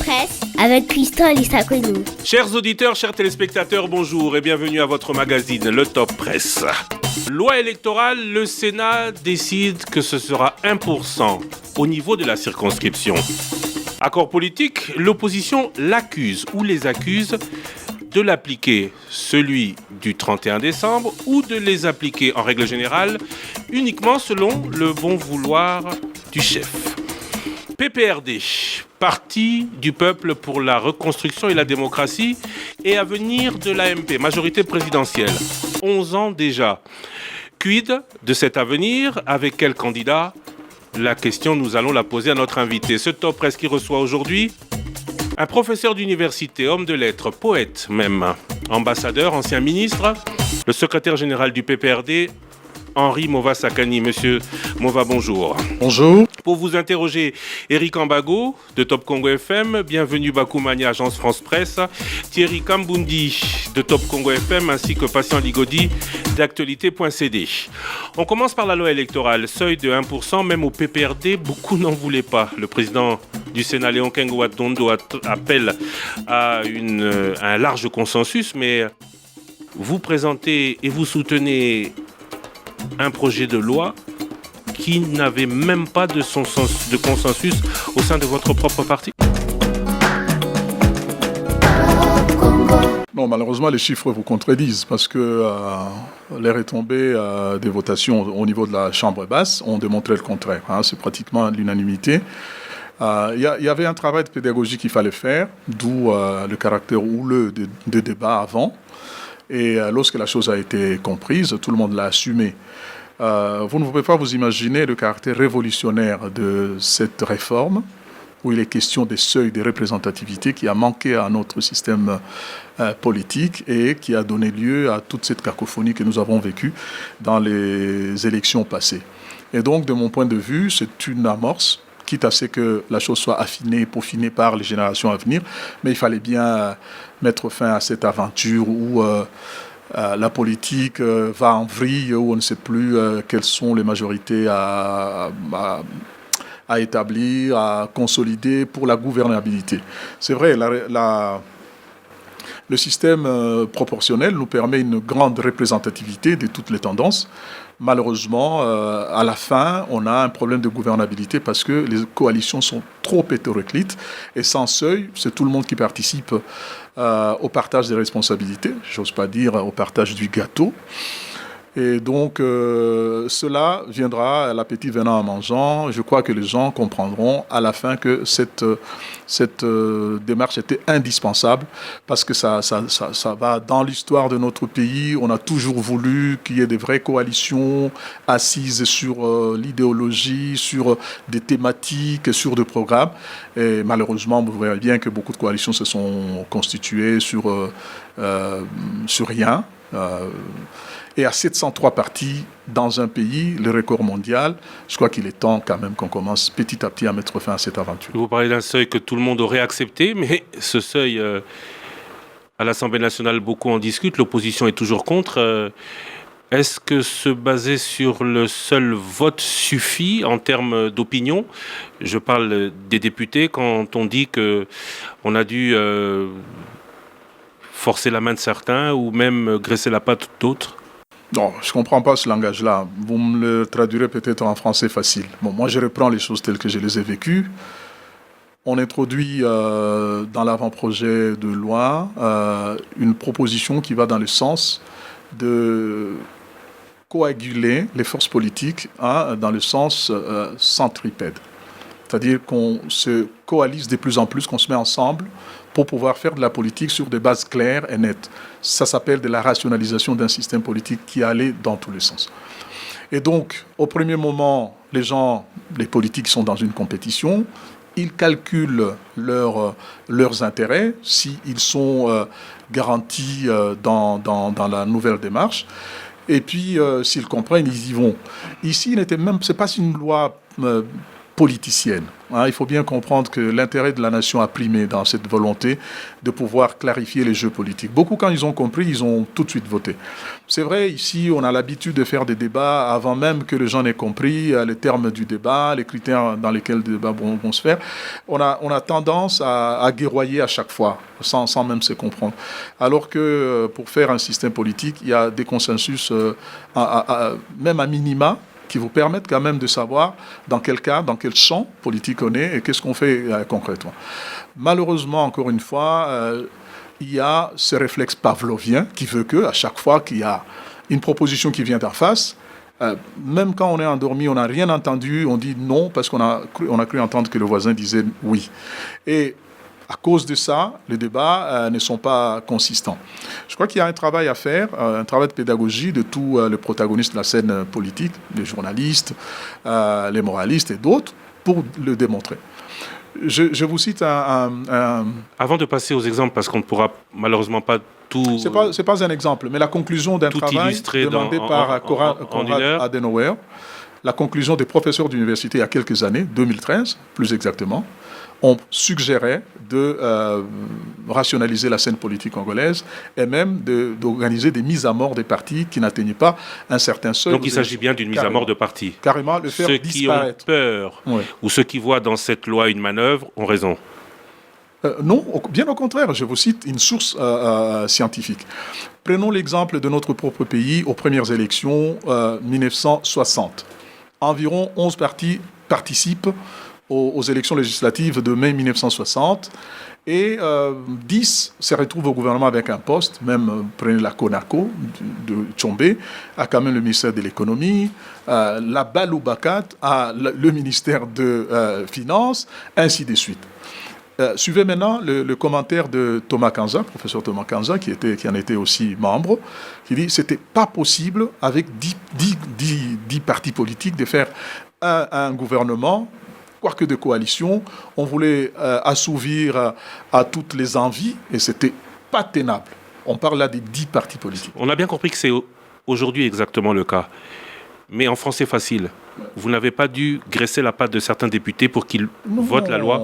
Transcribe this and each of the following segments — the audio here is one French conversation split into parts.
Presse avec Christian Lissakonou. Chers auditeurs, chers téléspectateurs, bonjour et bienvenue à votre magazine, le Top Presse. Loi électorale, le Sénat décide que ce sera 1% au niveau de la circonscription. Accord politique, l'opposition l'accuse ou les accuse de l'appliquer, celui du 31 décembre, ou de les appliquer en règle générale uniquement selon le bon vouloir du chef. PPRD, Parti du peuple pour la reconstruction et la démocratie et avenir de l'AMP, majorité présidentielle. 11 ans déjà. Quid de cet avenir? Avec quel candidat? La question, nous allons la poser à notre invité. Ce Top Presse qui reçoit aujourd'hui un professeur d'université, homme de lettres, poète même, ambassadeur, ancien ministre, le secrétaire général du PPRD, Henri Mova Sakani. Monsieur Mova, bonjour. Bonjour. Pour vous interroger, Eric Ambago de Top Congo FM, bienvenue Bakoumania, Agence France Presse, Thierry Kambundi de Top Congo FM, ainsi que Patient Ligodi d'actualité.cd. On commence par la loi électorale, seuil de 1%, même au PPRD, beaucoup n'en voulaient pas. Le président du Sénat, Léon Kengo Atondo, appelle à un large consensus, mais vous présentez et vous soutenez un projet de loi qui n'avait même pas de consensus au sein de votre propre parti? Non, malheureusement, les chiffres vous contredisent parce que les retombées des votations au niveau de la Chambre basse ont démontré le contraire. C'est pratiquement l'unanimité. Il y avait un travail de pédagogie qu'il fallait faire, d'où le caractère houleux des débats avant. Et lorsque la chose a été comprise, tout le monde l'a assumé. Vous ne pouvez pas vous imaginer le caractère révolutionnaire de cette réforme, où il est question des seuils de représentativité qui a manqué à notre système politique et qui a donné lieu à toute cette cacophonie que nous avons vécue dans les élections passées. Et donc, de mon point de vue, c'est une amorce, quitte à ce que la chose soit affinée, peaufinée par les générations à venir, mais il fallait bien mettre fin à cette aventure où la politique va en vrille, où on ne sait plus quelles sont les majorités à établir, à consolider pour la gouvernabilité. C'est vrai, le système proportionnel nous permet une grande représentativité de toutes les tendances. Malheureusement, à la fin, on a un problème de gouvernabilité parce que les coalitions sont trop hétéroclites et sans seuil, c'est tout le monde qui participe au partage des responsabilités, j'ose pas dire au partage du gâteau. Et donc, cela viendra à l'appétit venant en mangeant. Je crois que les gens comprendront à la fin que cette démarche était indispensable parce que ça va dans l'histoire de notre pays. On a toujours voulu qu'il y ait des vraies coalitions assises sur l'idéologie, sur des thématiques, sur des programmes. Et malheureusement, vous verrez bien que beaucoup de coalitions se sont constituées sur rien. Et à 703 partis dans un pays, le record mondial, je crois qu'il est temps quand même qu'on commence petit à petit à mettre fin à cette aventure. Vous parlez d'un seuil que tout le monde aurait accepté, mais ce seuil, à l'Assemblée nationale, beaucoup en discutent, l'opposition est toujours contre. Est-ce que se baser sur le seul vote suffit en termes d'opinion? Je parle des députés quand on dit qu'on a dû forcer la main de certains ou même graisser la patte d'autres. Non, je ne comprends pas ce langage-là. Vous me le traduirez peut-être en français facile. Bon, moi, je reprends les choses telles que je les ai vécues. On introduit dans l'avant-projet de loi une proposition qui va dans le sens de coaguler les forces politiques dans le sens centripède. C'est-à-dire qu'on se coalise de plus en plus, qu'on se met ensemble pour pouvoir faire de la politique sur des bases claires et nettes. Ça s'appelle de la rationalisation d'un système politique qui allait dans tous les sens. Et donc, au premier moment, les politiques sont dans une compétition, ils calculent leurs intérêts, s'ils sont garantis dans la nouvelle démarche, et puis s'ils comprennent, ils y vont. Ici, ce n'est pas une loi politicienne. Il faut bien comprendre que l'intérêt de la nation a primé dans cette volonté de pouvoir clarifier les jeux politiques. Beaucoup, quand ils ont compris, ils ont tout de suite voté. C'est vrai, ici, on a l'habitude de faire des débats avant même que les gens n'aient compris les termes du débat, les critères dans lesquels les débats vont se faire. On a tendance à guerroyer à chaque fois, sans même se comprendre. Alors que pour faire un système politique, il y a des consensus, même à minima, qui vous permettent quand même de savoir dans quel cadre, dans quel champ politique on est et qu'est-ce qu'on fait concrètement. Malheureusement, encore une fois, il y a ce réflexe pavlovien qui veut qu'à chaque fois qu'il y a une proposition qui vient d'en face, même quand on est endormi, on n'a rien entendu, on dit non parce qu'on a cru entendre que le voisin disait oui. Et à cause de ça, les débats ne sont pas consistants. Je crois qu'il y a un travail à faire, un travail de pédagogie de tous les protagonistes de la scène politique, les journalistes, les moralistes et d'autres, pour le démontrer. Je vous cite Avant de passer aux exemples, parce qu'on ne pourra malheureusement pas tout... C'est pas un exemple, mais la conclusion d'un travail demandé par Konrad Adenauer, la conclusion des professeurs d'université il y a quelques années, 2013 plus exactement, on suggérait de rationaliser la scène politique congolaise et même d'organiser des mises à mort des partis qui n'atteignaient pas un certain seuil. Donc il s'agit bien d'une mise à mort de partis. Carrément, le faire disparaître. Ceux qui ont peur ou ceux qui voient dans cette loi une manœuvre ont raison. Non, bien au contraire, je vous cite une source scientifique. Prenons l'exemple de notre propre pays aux premières élections 1960. Environ 11 partis participent aux élections législatives de mai 1960 et 10 se retrouvent au gouvernement avec un poste, même prenez la CONACO de Tchombe, a quand même le ministère de l'économie, la Baloubakat a le ministère de Finances, ainsi de suite. Suivez maintenant le commentaire de Thomas Kanza, professeur Thomas Kanza, qui en était aussi membre, qui dit que ce n'était pas possible avec 10 partis politiques de faire un gouvernement, quoique de coalition. On voulait assouvir à toutes les envies et ce n'était pas tenable. On parle là des 10 partis politiques. On a bien compris que c'est aujourd'hui exactement le cas. Mais en français facile, vous n'avez pas dû graisser la patte de certains députés pour qu'ils votent la loi?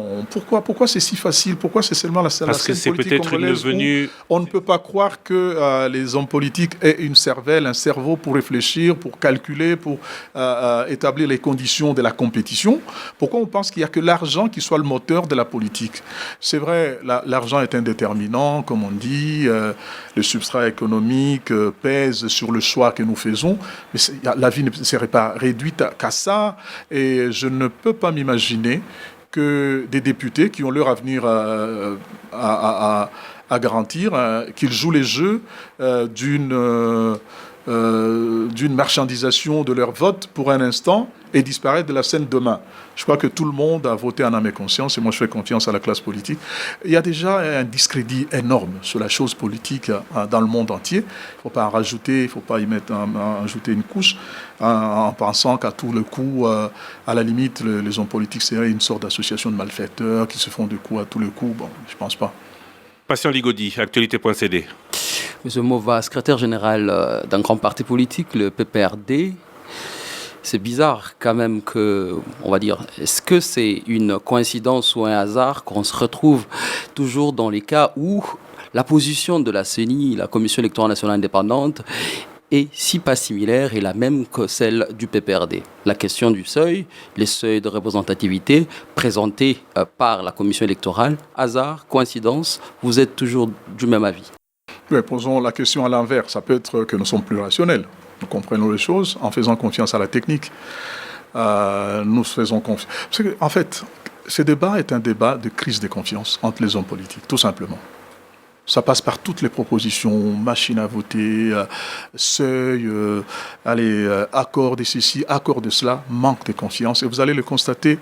Pourquoi c'est si facile? Pourquoi c'est seulement la scène politique? Parce que c'est peut-être une venue... On ne peut pas croire que les hommes politiques aient une cervelle, un cerveau pour réfléchir, pour calculer, pour établir les conditions de la compétition. Pourquoi on pense qu'il n'y a que l'argent qui soit le moteur de la politique? C'est vrai, l'argent est un déterminant, comme on dit, le substrat économique pèse sur le choix que nous faisons, mais la vie ne serait pas réduite qu'à ça, et je ne peux pas m'imaginer que des députés qui ont leur avenir à garantir, qu'ils jouent les jeux d'une marchandisation de leur vote pour un instant et disparaître de la scène demain. Je crois que tout le monde a voté en âme et conscience, et moi je fais confiance à la classe politique. Il y a déjà un discrédit énorme sur la chose politique dans le monde entier. Il ne faut pas en rajouter, il ne faut pas y ajouter une couche en pensant qu'à tout le coup, à la limite, les hommes politiques seraient une sorte d'association de malfaiteurs qui se font de coups à tout le coup. Bon, je ne pense pas. Patient Ligodi, actualité.cd. Monsieur Mova, secrétaire général d'un grand parti politique, le PPRD. C'est bizarre quand même que, on va dire, est-ce que c'est une coïncidence ou un hasard qu'on se retrouve toujours dans les cas où la position de la CENI, la Commission électorale nationale indépendante, est si pas similaire et la même que celle du PPRD. La question du seuil, les seuils de représentativité présentés par la Commission électorale, hasard, coïncidence, vous êtes toujours du même avis? Oui, posons la question à l'envers. Ça peut être que nous sommes plus rationnels. Nous comprenons les choses en faisant confiance à la technique. Nous faisons confiance. Parce qu'en fait, ce débat est un débat de crise de confiance entre les hommes politiques, tout simplement. Ça passe par toutes les propositions, machine à voter, seuil, accord de ceci, accord de cela, manque de confiance. Et vous allez le constater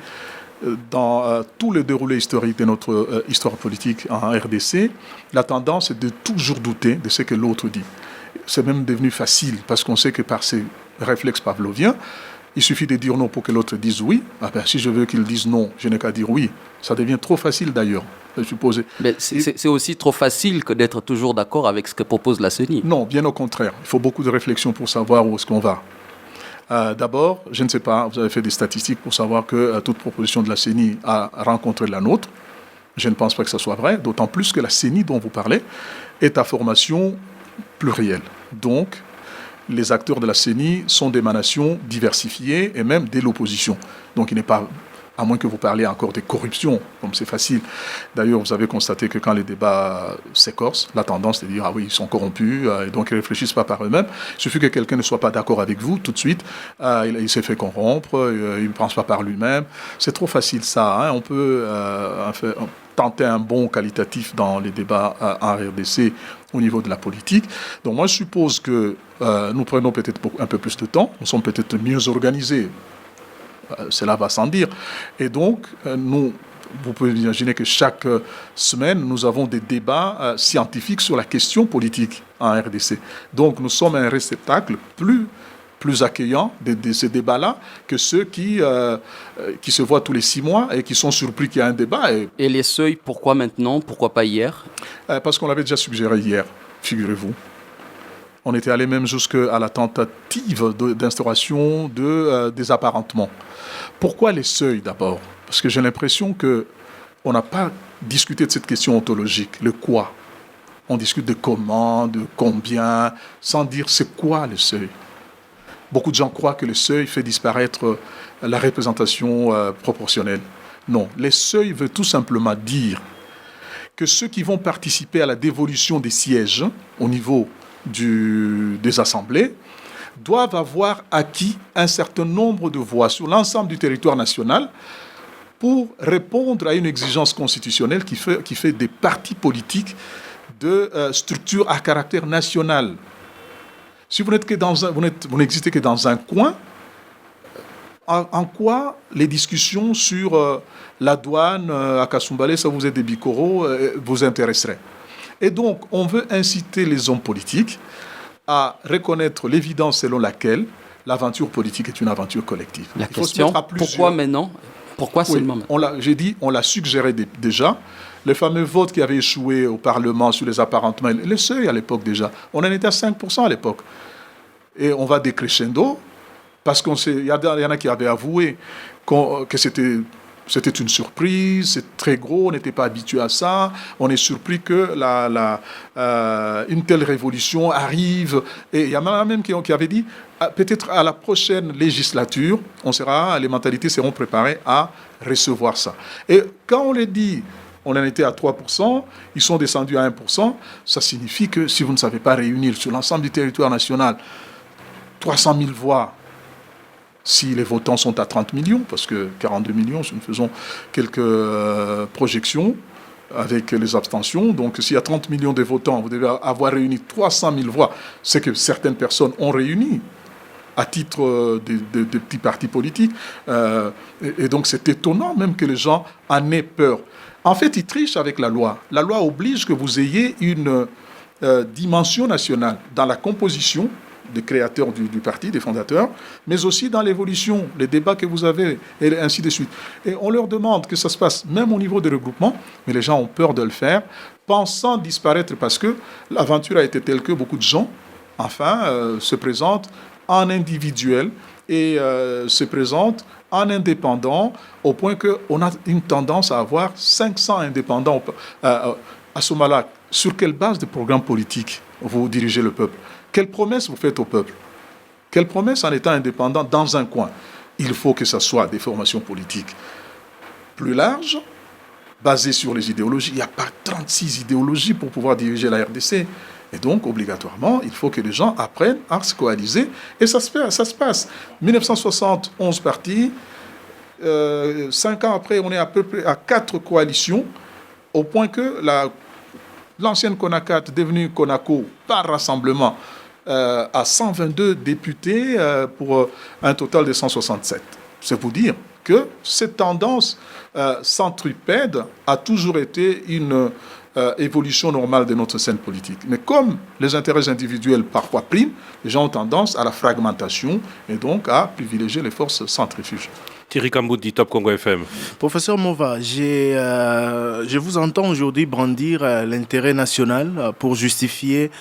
dans tout le déroulé historique de notre histoire politique en RDC. La tendance est de toujours douter de ce que l'autre dit. C'est même devenu facile parce qu'on sait que par ces réflexes pavloviens, il suffit de dire non pour que l'autre dise oui. Ah ben, si je veux qu'il dise non, je n'ai qu'à dire oui. Ça devient trop facile d'ailleurs, je suppose. Mais c'est aussi trop facile que d'être toujours d'accord avec ce que propose la CENI. Non, bien au contraire. Il faut beaucoup de réflexion pour savoir où est-ce qu'on va. D'abord, je ne sais pas, vous avez fait des statistiques pour savoir que toute proposition de la CENI a rencontré la nôtre. Je ne pense pas que ce soit vrai, d'autant plus que la CENI dont vous parlez est à formation plurielle. Donc, les acteurs de la CENI sont d'émanations diversifiées et même dès l'opposition. Donc, il n'est pas, à moins que vous parliez encore des corruptions, comme c'est facile. D'ailleurs, vous avez constaté que quand les débats s'écorcent, la tendance est de dire « Ah oui, ils sont corrompus et donc ils ne réfléchissent pas par eux-mêmes ». Il suffit que quelqu'un ne soit pas d'accord avec vous, tout de suite, il s'est fait corrompre, il ne pense pas par lui-même. C'est trop facile ça. On peut tenter un bond qualitatif dans les débats en RDC au niveau de la politique. Donc moi, je suppose que nous prenons peut-être un peu plus de temps, nous sommes peut-être mieux organisés. Cela va sans dire. Et donc, vous pouvez imaginer que chaque semaine, nous avons des débats scientifiques sur la question politique en RDC. Donc, nous sommes un réceptacle plus accueillant de ces débats-là que ceux qui se voient tous les 6 mois et qui sont surpris qu'il y a un débat. Et les seuils, pourquoi maintenant? Pourquoi pas hier? Parce qu'on l'avait déjà suggéré hier, figurez-vous. On était allé même jusqu'à la tentative d'instauration des apparentements. Pourquoi les seuils d'abord? Parce que j'ai l'impression qu'on n'a pas discuté de cette question ontologique, le quoi. On discute de comment, de combien, sans dire c'est quoi le seuil. Beaucoup de gens croient que le seuil fait disparaître la représentation proportionnelle. Non, les seuils veulent tout simplement dire que ceux qui vont participer à la dévolution des sièges au niveau des assemblées doivent avoir acquis un certain nombre de voix sur l'ensemble du territoire national pour répondre à une exigence constitutionnelle qui fait des partis politiques de structure à caractère national. Si vous n'existez que dans un coin, en quoi les discussions sur la douane à Kasumbalé, ça vous est des Bikoro, vous intéresseraient? Et donc, on veut inciter les hommes politiques à reconnaître l'évidence selon laquelle l'aventure politique est une aventure collective. La question, pourquoi maintenant? Pourquoi seulement maintenant? J'ai dit, on l'a suggéré déjà. Les fameux votes qui avaient échoué au Parlement sur les apparentements, les seuils à l'époque déjà, on en était à 5% à l'époque. Et on va décrescendo, parce qu'il y en a qui avaient avoué que c'était une surprise, c'est très gros, on n'était pas habitué à ça. On est surpris que une telle révolution arrive. Et il y en a même qui avaient dit, peut-être à la prochaine législature, les mentalités seront préparées à recevoir ça. Et quand on les dit, on en était à 3%, ils sont descendus à 1%, ça signifie que si vous ne savez pas réunir sur l'ensemble du territoire national 300 000 voix, si les votants sont à 30 millions, parce que 42 millions, si nous faisons quelques projections avec les abstentions, donc s'il y a 30 millions de votants, vous devez avoir réuni 300 000 voix, c'est que certaines personnes ont réuni à titre de petits partis politiques. Et donc c'est étonnant même que les gens en aient peur. En fait, ils trichent avec la loi. La loi oblige que vous ayez une dimension nationale dans la composition des créateurs du parti, des fondateurs, mais aussi dans l'évolution, les débats que vous avez, et ainsi de suite. Et on leur demande que ça se passe même au niveau des regroupements, mais les gens ont peur de le faire, pensant disparaître parce que l'aventure a été telle que beaucoup de gens, se présentent en individuel et se présentent en indépendant, au point qu'on a une tendance à avoir 500 indépendants. À ce moment-là, sur quelle base de programme politique vous dirigez le peuple? Quelle promesse vous faites au peuple? Quelle promesse en étant indépendant dans un coin? Il faut que ce soit des formations politiques plus larges, basées sur les idéologies. Il n'y a pas 36 idéologies pour pouvoir diriger la RDC. Et donc, obligatoirement, il faut que les gens apprennent à se coaliser. Et ça se passe. 1960, 11 partis. 5 ans après, on est à peu près à 4 coalitions, au point que l'ancienne CONACAT, devenue CONACO, par rassemblement, à 122 députés pour un total de 167. C'est pour dire que cette tendance centripède a toujours été une évolution normale de notre scène politique. Mais comme les intérêts individuels parfois priment, les gens ont tendance à la fragmentation et donc à privilégier les forces centrifuges. Thierry Kamboudi, Top Congo FM. Professeur Mova, je vous entends aujourd'hui brandir l'intérêt national pour justifier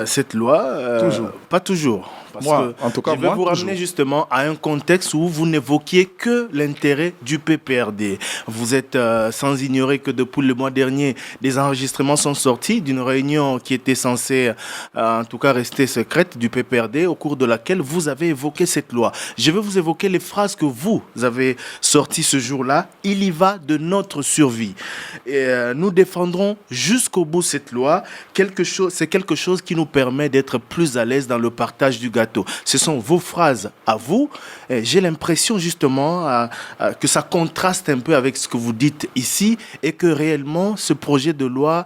cette loi. Toujours. Pas toujours. Parce Moi, que en tout cas, je vais moi, vous ramener toujours. justement à un contexte où vous n'évoquiez que l'intérêt du PPRD. Vous êtes sans ignorer que depuis le mois dernier, des enregistrements sont sortis d'une réunion qui était censée, en tout cas, rester secrète du PPRD, au cours de laquelle vous avez évoqué cette loi. Je vais vous évoquer les phrases que vous avez sorties ce jour-là. Il y va de notre survie. Et, nous défendrons jusqu'au bout cette loi. C'est quelque chose qui nous permet d'être plus à l'aise dans le partage du gâteau. Ce sont vos phrases à vous. Et j'ai l'impression justement que ça contraste un peu avec ce que vous dites ici et que réellement ce projet de loi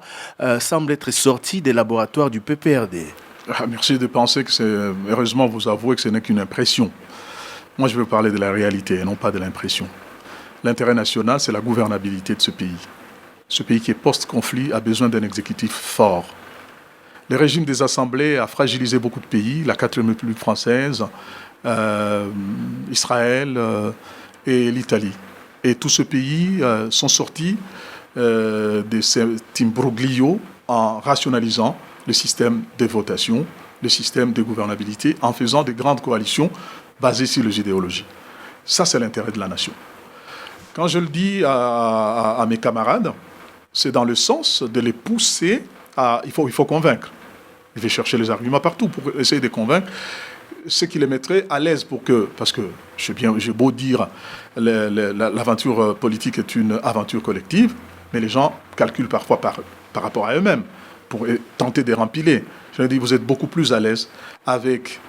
semble être sorti des laboratoires du PPRD. Ah, merci de penser que c'est... Heureusement, vous avouez que ce n'est qu'une impression. Moi, je veux parler de la réalité et non pas de l'impression. L'intérêt national, c'est la gouvernabilité de ce pays. Ce pays qui est post-conflit a besoin d'un exécutif fort. Le régime des assemblées a fragilisé beaucoup de pays, la 4e République française, Israël et l'Italie. Et tous ces pays sont sortis de cet imbroglio en rationalisant le système de votation, le système de gouvernabilité, en faisant des grandes coalitions basées sur les idéologies. Ça, c'est l'intérêt de la nation. Quand je le dis à mes camarades, c'est dans le sens de les pousser à... Il faut convaincre. Je vais chercher les arguments partout pour essayer de convaincre ce qui les mettrait à l'aise pour que... Parce que j'ai beau dire l'aventure politique est une aventure collective, mais les gens calculent parfois par rapport à eux-mêmes pour tenter de rempiler. Je leur dis, vous êtes beaucoup plus à l'aise avec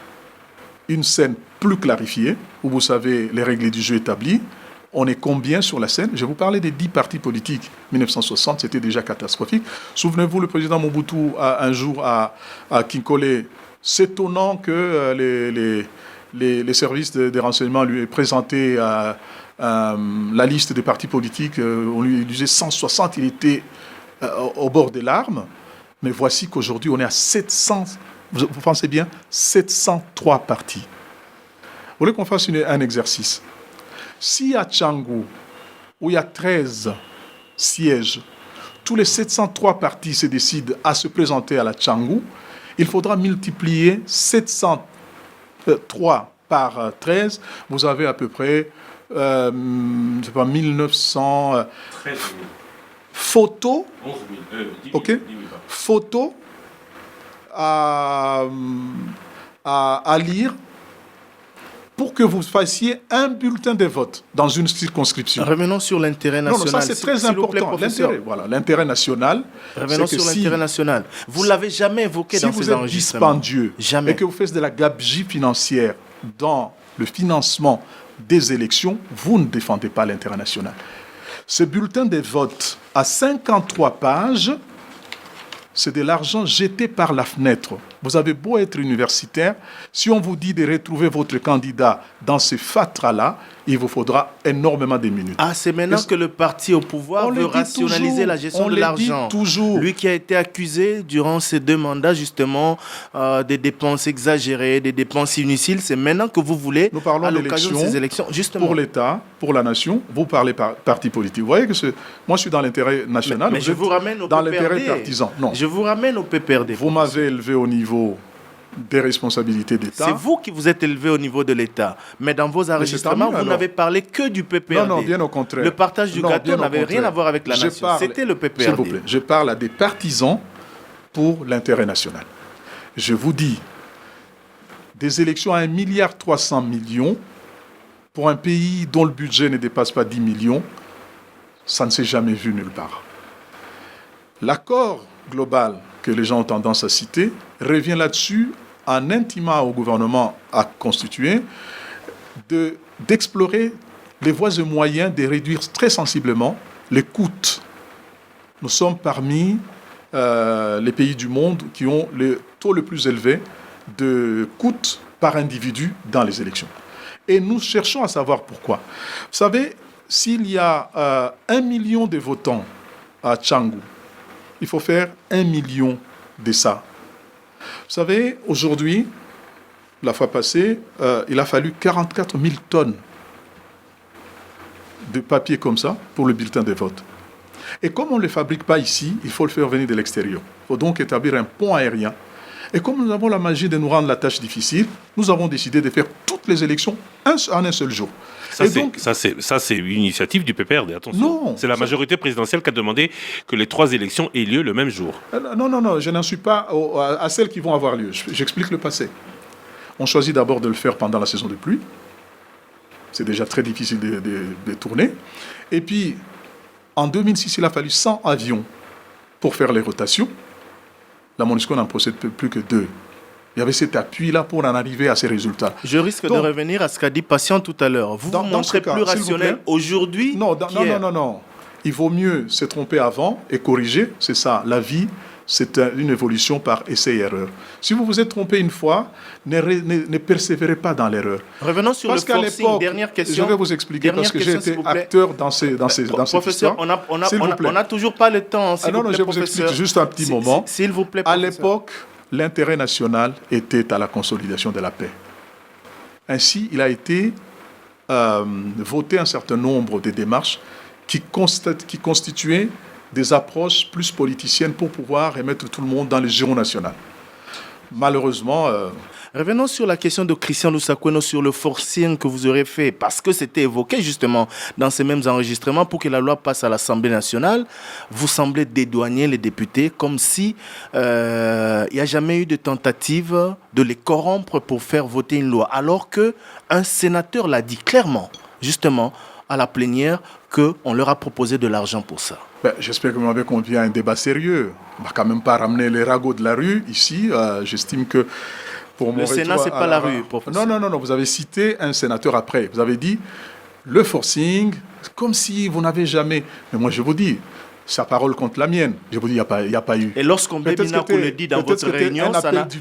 une scène plus clarifiée, où vous savez les règles du jeu établies. On est combien sur la scène? Je vais vous parler des 10 partis politiques. 1960, c'était déjà catastrophique. Souvenez-vous, le président Mobutu, un jour à Kinkole, s'étonnant que les services de renseignement lui aient présenté la liste des partis politiques. On lui disait 160, il était au bord des larmes. Mais voici qu'aujourd'hui, on est à 700, vous pensez bien, 703 partis. Vous voulez qu'on fasse un exercice? Si à Tchangou, où il y a 13 sièges, tous les 703 partis se décident à se présenter à la Tchangou, il faudra multiplier 703 par 13. Vous avez à peu près, je ne sais pas, 1900 photos, 11 000, 10 000, ok, 10 000. photos à lire pour que vous fassiez un bulletin de vote dans une circonscription. Revenons sur l'intérêt national. Non, ça c'est très important. L'intérêt national. Revenons sur l'intérêt national. Vous ne l'avez jamais évoqué dans ces enregistrements. Si vous êtes dispendieux jamais. Et que vous faites de la gabegie financière dans le financement des élections, vous ne défendez pas l'intérêt national. Ce bulletin de vote à 53 pages, c'est de l'argent jeté par la fenêtre. Vous avez beau être universitaire, si on vous dit de retrouver votre candidat dans ce fatras-là, il vous faudra énormément de minutes. Ah, c'est maintenant que le parti au pouvoir veut rationaliser la gestion de l'argent. Toujours. Lui qui a été accusé durant ces 2 mandats, justement, des dépenses exagérées, des dépenses inutiles, c'est maintenant que vous voulez, nous parlons à l'occasion de ces élections, justement. Pour l'État, pour la nation, vous parlez parti politique. Vous voyez que moi, je suis dans l'intérêt national. Mais je vous ramène au dans PPRD. L'intérêt partisan. Non. Je vous ramène au PPRD. Vous m'avez élevé au niveau des responsabilités d'État. C'est vous qui vous êtes élevé au niveau de l'État. Mais dans vos enregistrements, vous n'avez parlé que du PPRD. Non, bien au contraire. Le partage du gâteau n'avait rien à voir avec la nation. C'était le PPRD. S'il vous plaît, je parle à des partisans pour l'intérêt national. Je vous dis, des élections à 1,3 milliard pour un pays dont le budget ne dépasse pas 10 millions, ça ne s'est jamais vu nulle part. L'accord global que les gens ont tendance à citer revient là-dessus en intimant au gouvernement à constituer d'explorer les voies et moyens de réduire très sensiblement les coûts. Nous sommes parmi les pays du monde qui ont le taux le plus élevé de coûts par individu dans les élections. Et nous cherchons à savoir pourquoi. Vous savez, s'il y a 1 million de votants à Tchangou, il faut faire 1 million de ça. Vous savez, aujourd'hui, la fois passée, il a fallu 44 000 tonnes de papier comme ça pour le bulletin de vote. Et comme on ne le fabrique pas ici, il faut le faire venir de l'extérieur. Il faut donc établir un pont aérien Et comme nous avons la magie de nous rendre la tâche difficile, nous avons décidé de faire toutes les élections en un seul jour. Ça, c'est une initiative du PPRD, attention. Non. C'est la majorité présidentielle qui a demandé que les 3 élections aient lieu le même jour. Non, je n'en suis pas à celles qui vont avoir lieu. J'explique le passé. On choisit d'abord de le faire pendant la saison de pluie. C'est déjà très difficile de tourner. Et puis, en 2006, il a fallu 100 avions pour faire les rotations. La MONUSCO n'en possède plus que 2. Il y avait cet appui-là pour en arriver à ces résultats. Je risque de revenir à ce qu'a dit Patient tout à l'heure. Vous vous montrez plus rationnel aujourd'hui qu'hier. Non. Il vaut mieux se tromper avant et corriger. C'est ça, la vie. C'est une évolution par essai et erreur. Si vous vous êtes trompé une fois, ne persévérez pas dans l'erreur. Revenons sur le forcing. Dernière question. Je vais vous expliquer parce que j'ai été acteur dans cette professeur, histoire. on n'a toujours pas le temps. Je vous explique juste un petit moment. S'il vous plaît, à l'époque, l'intérêt national était à la consolidation de la paix. Ainsi, il a été voté un certain nombre de démarches qui constituaient des approches plus politiciennes pour pouvoir remettre tout le monde dans les giron national. Malheureusement... Revenons sur la question de Christian Lusakoueno sur le forcing que vous aurez fait, parce que c'était évoqué justement dans ces mêmes enregistrements pour que la loi passe à l'Assemblée nationale. Vous semblez dédouaner les députés comme si il n'y a jamais eu de tentative de les corrompre pour faire voter une loi, alors qu'un sénateur l'a dit clairement, justement, à la plénière, qu'on leur a proposé de l'argent pour ça. J'espère que vous m'avez convié à un débat sérieux. On ne va quand même pas ramener les ragots de la rue ici. J'estime que pour le Sénat, ce n'est pas la rue, professeur. Non. Vous avez cité un sénateur après. Vous avez dit le forcing, comme si vous n'avez jamais... Mais moi, je vous dis, sa parole contre la mienne. Je vous dis, il n'y a pas eu. Et lorsqu'on Minakou le dit dans votre réunion,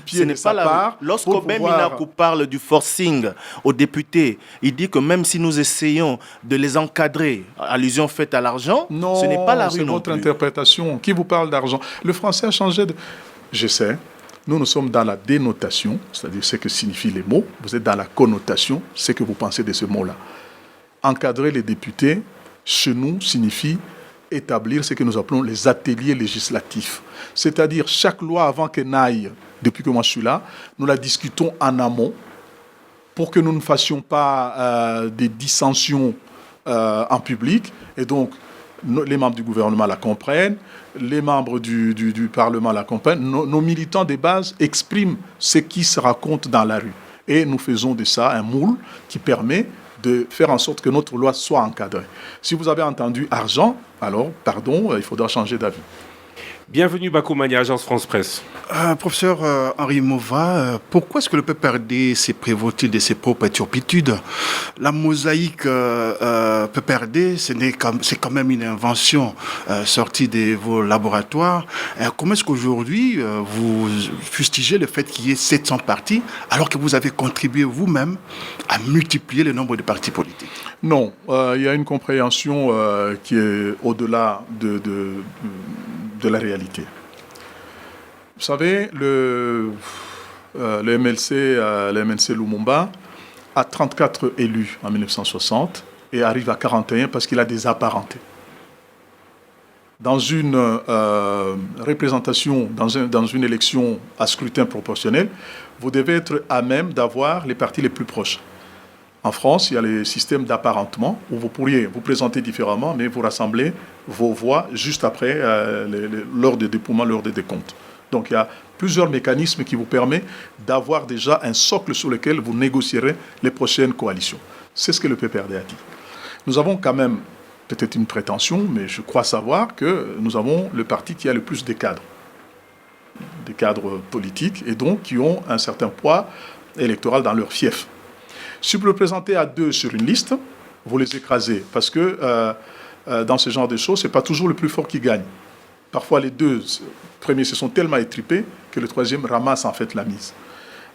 ce n'est pas la rue. Lorsqu'on Minakou parle du forcing aux députés, il dit que même si nous essayons de les encadrer, allusion faite à l'argent, ce n'est pas la rue non plus. C'est votre interprétation. Qui vous parle d'argent? Le français a changé de... Je sais. Nous sommes dans la dénotation, c'est-à-dire ce que signifient les mots. Vous êtes dans la connotation, ce que vous pensez de ce mot-là. Encadrer les députés, chez nous, signifie établir ce que nous appelons les ateliers législatifs. C'est-à-dire, chaque loi, avant qu'elle n'aille, depuis que moi je suis là, nous la discutons en amont pour que nous ne fassions pas des dissensions en public. Et donc, les membres du gouvernement la comprennent, les membres du Parlement la comprennent. Nos militants de base expriment ce qui se raconte dans la rue. Et nous faisons de ça un moule qui permet de faire en sorte que notre loi soit encadrée. Si vous avez entendu argent, alors, pardon, il faudra changer d'avis. Bienvenue Bakoumania, Agence France Presse. Professeur Henri Mova, pourquoi est-ce que le PPRD s'est prévaut-il de ses propres turpitudes? La mosaïque PPRD, c'est quand même une invention sortie de vos laboratoires. Comment est-ce qu'aujourd'hui vous fustigez le fait qu'il y ait 700 partis alors que vous avez contribué vous-même à multiplier le nombre de partis politiques? Non, il y a une compréhension qui est au-delà de la réalité. Vous savez, le MLC Lumumba a 34 élus en 1960 et arrive à 41 parce qu'il a des apparentés. Dans une représentation, dans une élection à scrutin proportionnel, vous devez être à même d'avoir les partis les plus proches. En France, il y a les systèmes d'apparentement où vous pourriez vous présenter différemment, mais vous rassemblez vos voix juste après lors des dépouillements, lors des décomptes. Donc il y a plusieurs mécanismes qui vous permettent d'avoir déjà un socle sur lequel vous négocierez les prochaines coalitions. C'est ce que le PPRD a dit. Nous avons quand même peut-être une prétention, mais je crois savoir que nous avons le parti qui a le plus des cadres politiques, et donc qui ont un certain poids électoral dans leur fief. Si vous le présentez à 2 sur une liste, vous les écrasez. Parce que dans ce genre de choses, ce n'est pas toujours le plus fort qui gagne. Parfois, les 2 premiers se sont tellement étripés que le 3e ramasse en fait la mise.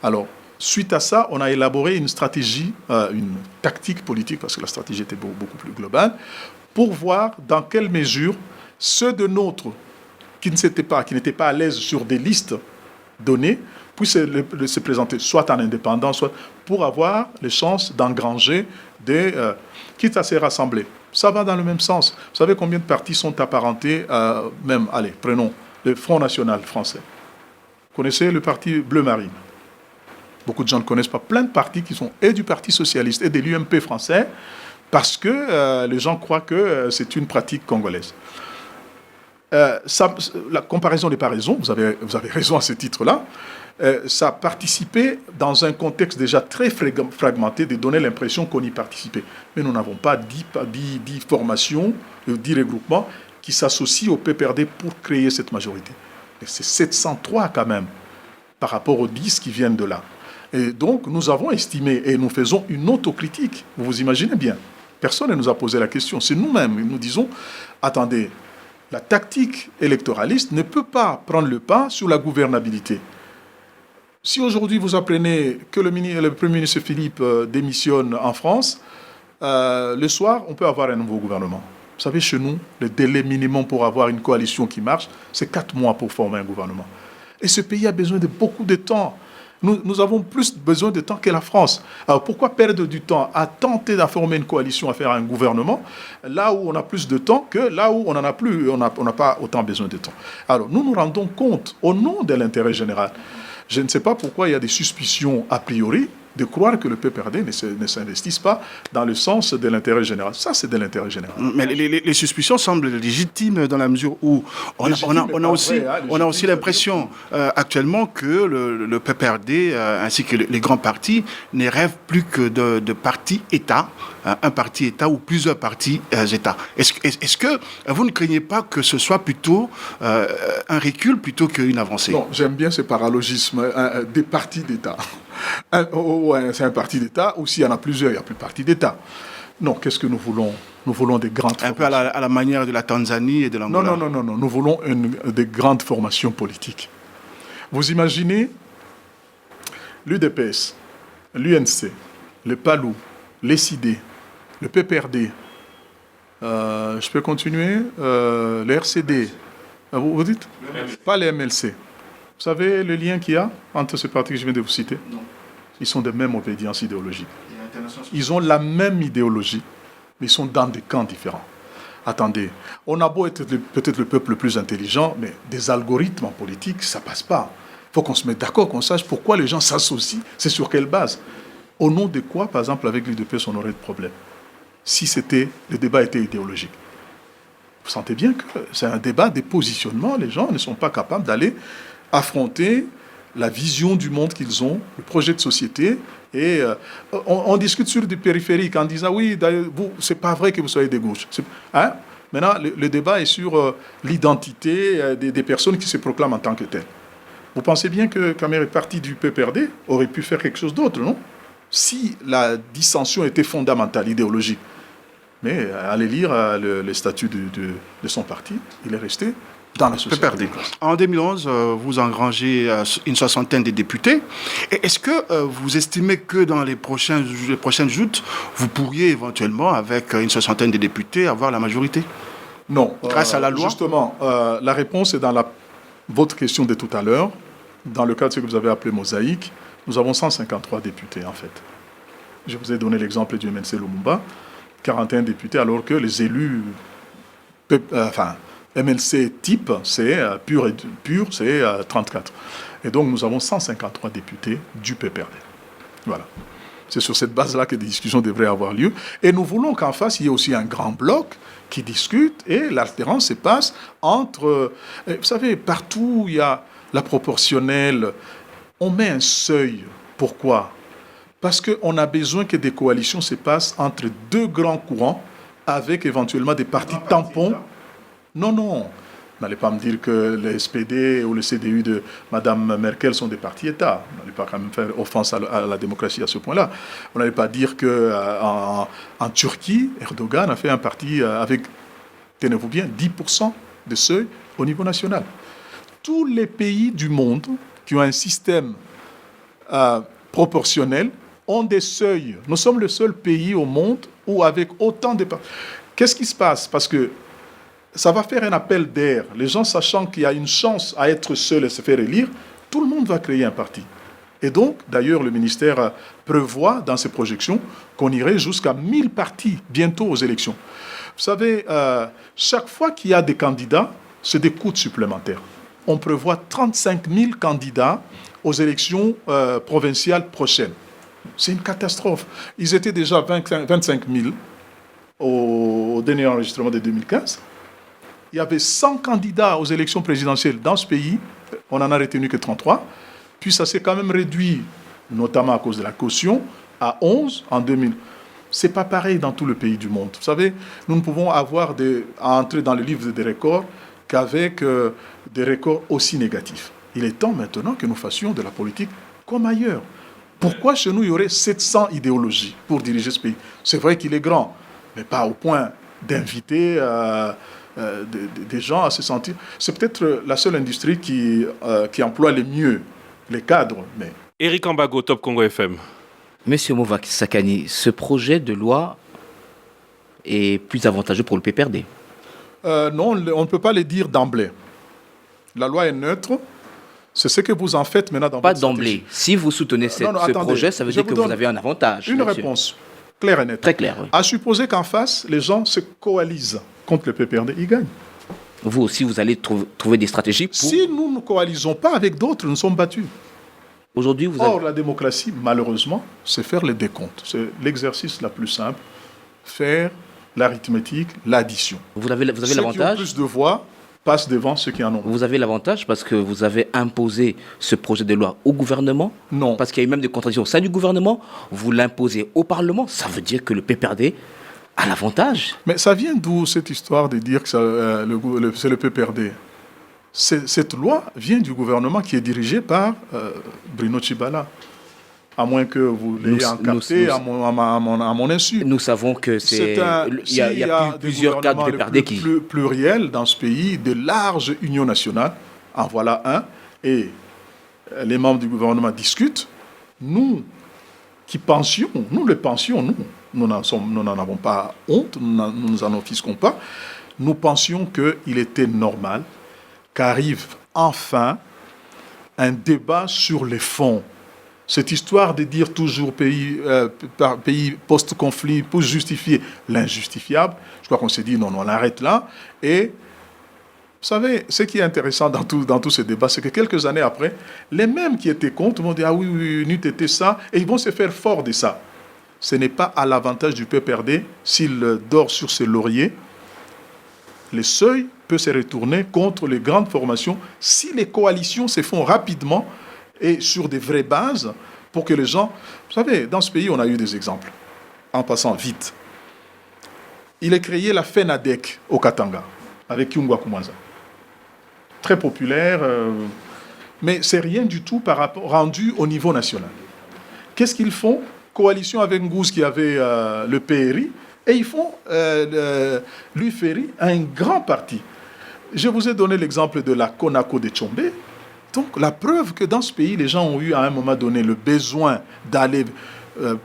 Alors, suite à ça, on a élaboré une stratégie, une tactique politique, parce que la stratégie était beaucoup plus globale, pour voir dans quelle mesure ceux de nôtres qui n'étaient pas à l'aise sur des listes données, puissent se présenter soit en indépendant, soit pour avoir les chances d'engranger quitte à se rassembler. Ça va dans le même sens. Vous savez combien de partis sont apparentés, même, allez, prenons le Front National français. Vous connaissez le parti Bleu Marine? Beaucoup de gens ne connaissent pas plein de partis qui sont et du Parti socialiste et de l'UMP français parce que les gens croient que c'est une pratique congolaise. La comparaison n'est pas raison, vous avez raison à ce titre-là. Ça participait dans un contexte déjà très fragmenté de donner l'impression qu'on y participait. Mais nous n'avons pas 10 formations, 10 regroupements qui s'associent au PPRD pour créer cette majorité. Et c'est 703 quand même, par rapport aux 10 qui viennent de là. Et donc, nous avons estimé, et nous faisons une autocritique, vous vous imaginez bien. Personne ne nous a posé la question, c'est nous-mêmes. Nous disons, attendez, la tactique électoraliste ne peut pas prendre le pas sur la gouvernabilité. Si aujourd'hui vous apprenez que le Premier ministre Philippe démissionne en France, le soir, on peut avoir un nouveau gouvernement. Vous savez, chez nous, le délai minimum pour avoir une coalition qui marche, c'est 4 mois pour former un gouvernement. Et ce pays a besoin de beaucoup de temps. Nous avons plus besoin de temps que la France. Alors pourquoi perdre du temps à tenter de former une coalition, à faire un gouvernement, là où on a plus de temps que là où on n'en a plus, on n'a pas autant besoin de temps. Alors nous nous rendons compte, au nom de l'intérêt général, je ne sais pas pourquoi il y a des suspicions a priori de croire que le PPRD ne s'investisse pas dans le sens de l'intérêt général. Ça, c'est de l'intérêt général. Mais les suspicions semblent légitimes dans la mesure où on a aussi l'impression actuellement que le PPRD ainsi que les grands partis ne rêvent plus que de partis-État, un parti-État ou plusieurs partis-États. Est-ce que vous ne craignez pas que ce soit plutôt un recul plutôt qu'une avancée? Non, j'aime bien ce paralogisme des partis d'État. C'est un parti d'État, ou s'il y en a plusieurs, il n'y a plus de parti d'État. Non, qu'est-ce que nous voulons? Nous voulons des grandes formations. Un peu à la manière de la Tanzanie et de l'Angola. Non. Nous voulons des grandes formations politiques. Vous imaginez l'UDPS, l'UNC, le PALU, l'ESID, le PPRD, je peux continuer, le RCD, vous dites? Pas les MLC. Vous savez le lien qu'il y a entre ces partis que je viens de vous citer? Non. Ils sont de même obédience idéologique. Ils ont la même idéologie, mais ils sont dans des camps différents. Attendez, on a beau être peut-être le peuple le plus intelligent, mais des algorithmes en politique, ça ne passe pas. Il faut qu'on se mette d'accord, qu'on sache pourquoi les gens s'associent, c'est sur quelle base. Au nom de quoi, par exemple, avec l'UDPS, on aurait de problème si le débat était idéologique. Vous sentez bien que c'est un débat des positionnements, les gens ne sont pas capables d'aller affronter la vision du monde qu'ils ont, le projet de société. Et on discute sur du périphérique en disant oui, vous, c'est pas vrai que vous soyez de gauche. Hein? Maintenant, le débat est sur l'identité des personnes qui se proclament en tant que telles. Vous pensez bien que quand même le parti du PPRD aurait pu faire quelque chose d'autre, non? Si la dissension était fondamentale, idéologique. Mais allez lire le statut de son parti, il est resté dans la société. En 2011, vous engrangez une soixantaine de députés. Et est-ce que vous estimez que dans les prochaines joutes, vous pourriez éventuellement, avec une soixantaine de députés, avoir la majorité? Non. Grâce à la loi? Justement, la réponse est dans votre question de tout à l'heure. Dans le cas de ce que vous avez appelé mosaïque, nous avons 153 députés, en fait. Je vous ai donné l'exemple du MNC Lumumba, 41 députés, alors que les élus... MLC type, c'est pur, c'est 34. Et donc, nous avons 153 députés du PPRD. Voilà. C'est sur cette base-là que des discussions devraient avoir lieu. Et nous voulons qu'en face, il y ait aussi un grand bloc qui discute et l'alternance se passe entre... vous savez, partout où il y a la proportionnelle, on met un seuil. Pourquoi? Parce qu'on a besoin que des coalitions se passent entre deux grands courants avec éventuellement des partis tampons. Non. N'allez pas me dire que le SPD ou le CDU de Mme Merkel sont des partis-États. Vous n'allez pas quand même faire offense à la démocratie à ce point-là. Vous n'allez pas dire qu'en Turquie, Erdogan a fait un parti avec, tenez-vous bien, 10% de seuil au niveau national. Tous les pays du monde qui ont un système proportionnel ont des seuils. Nous sommes le seul pays au monde où avec autant de partis... Qu'est-ce qui se passe? Parce que ça va faire un appel d'air. Les gens, sachant qu'il y a une chance à être seul et se faire élire, tout le monde va créer un parti. Et donc, d'ailleurs, le ministère prévoit dans ses projections qu'on irait jusqu'à 1000 partis bientôt aux élections. Vous savez, chaque fois qu'il y a des candidats, c'est des coûts supplémentaires. on prévoit 35 000 candidats aux élections provinciales prochaines. C'est une catastrophe. Ils étaient déjà 25 000 au dernier enregistrement de 2015. Il y avait 100 candidats aux élections présidentielles dans ce pays. On n'en a retenu que 33. Puis ça s'est quand même réduit, notamment à cause de la caution, à 11 en 2000. Ce n'est pas pareil dans tout le pays du monde. Vous savez, nous ne pouvons avoir à entrer dans le livre des records qu'avec des records aussi négatifs. Il est temps maintenant que nous fassions de la politique comme ailleurs. Pourquoi chez nous, il y aurait 700 idéologies pour diriger ce pays? C'est vrai qu'il est grand, mais pas au point d'inviter des gens à se sentir... C'est peut-être la seule industrie qui emploie le mieux les cadres. Mais... Eric Ambago, Top Congo FM. Monsieur Movak Sakani, ce projet de loi est plus avantageux pour le PPRD? Non, on ne peut pas le dire d'emblée. La loi est neutre. C'est ce que vous en faites maintenant dans pas votre d'emblée. stratégie. Si vous soutenez ce projet, ça veut dire que vous avez un avantage. Une monsieur. réponse claire et nette. Très claire, oui. À supposer qu'en face, les gens se coalisent contre le PPRD, ils gagnent. Vous aussi, vous allez trouver des stratégies pour... Si nous ne coalisons pas avec d'autres, nous sommes battus. Aujourd'hui, vous Or, avez... la démocratie, malheureusement, c'est faire les décomptes. C'est l'exercice la plus simple. Faire l'arithmétique, l'addition. Vous avez Ceux qui ont l'avantage. plus de voix passent devant ceux qui en ont. Vous avez l'avantage parce que vous avez imposé ce projet de loi au gouvernement. Non. Parce qu'il y a eu même des contradictions au sein du gouvernement. Vous l'imposez au Parlement. Ça veut dire que le PPRD a l'avantage. Mais ça vient d'où cette histoire de dire que c'est le PPRD? Cette loi vient du gouvernement qui est dirigé par Bruno Tshibala. À moins que vous l'ayez encarté à mon insu. Nous savons que il y a plusieurs cadres du PPRD qui... pluriel dans ce pays, de larges unions nationales. En voilà un. Et les membres du gouvernement discutent. Nous qui pensions, nous n'en avons pas honte, nous n'en offusquons pas. Nous pensions qu'il était normal qu'arrive enfin un débat sur les fonds. Cette histoire de dire toujours pays post-conflit pour justifier l'injustifiable, je crois qu'on s'est dit non, on arrête là. Et vous savez, ce qui est intéressant dans tout ce débat, c'est que quelques années après, les mêmes qui étaient contre vont dire « Ah oui, n'eût été ça », et ils vont se faire fort de ça. Ce n'est pas à l'avantage du PPRD s'il dort sur ses lauriers. Le seuil peut se retourner contre les grandes formations si les coalitions se font rapidement et sur des vraies bases pour que les gens... Vous savez, dans ce pays, on a eu des exemples. En passant vite. Il a créé la FENADEC au Katanga, avec Kyungwa Kumwanza. Très populaire, mais c'est rien du tout par rapport, rendu au niveau national. Qu'est-ce qu'ils font? Coalition avec Ngouze qui avait le PRI, et ils font l'UFERI, un grand parti. Je vous ai donné l'exemple de la CONACO de Tchombe. Donc la preuve que dans ce pays, les gens ont eu à un moment donné le besoin d'aller,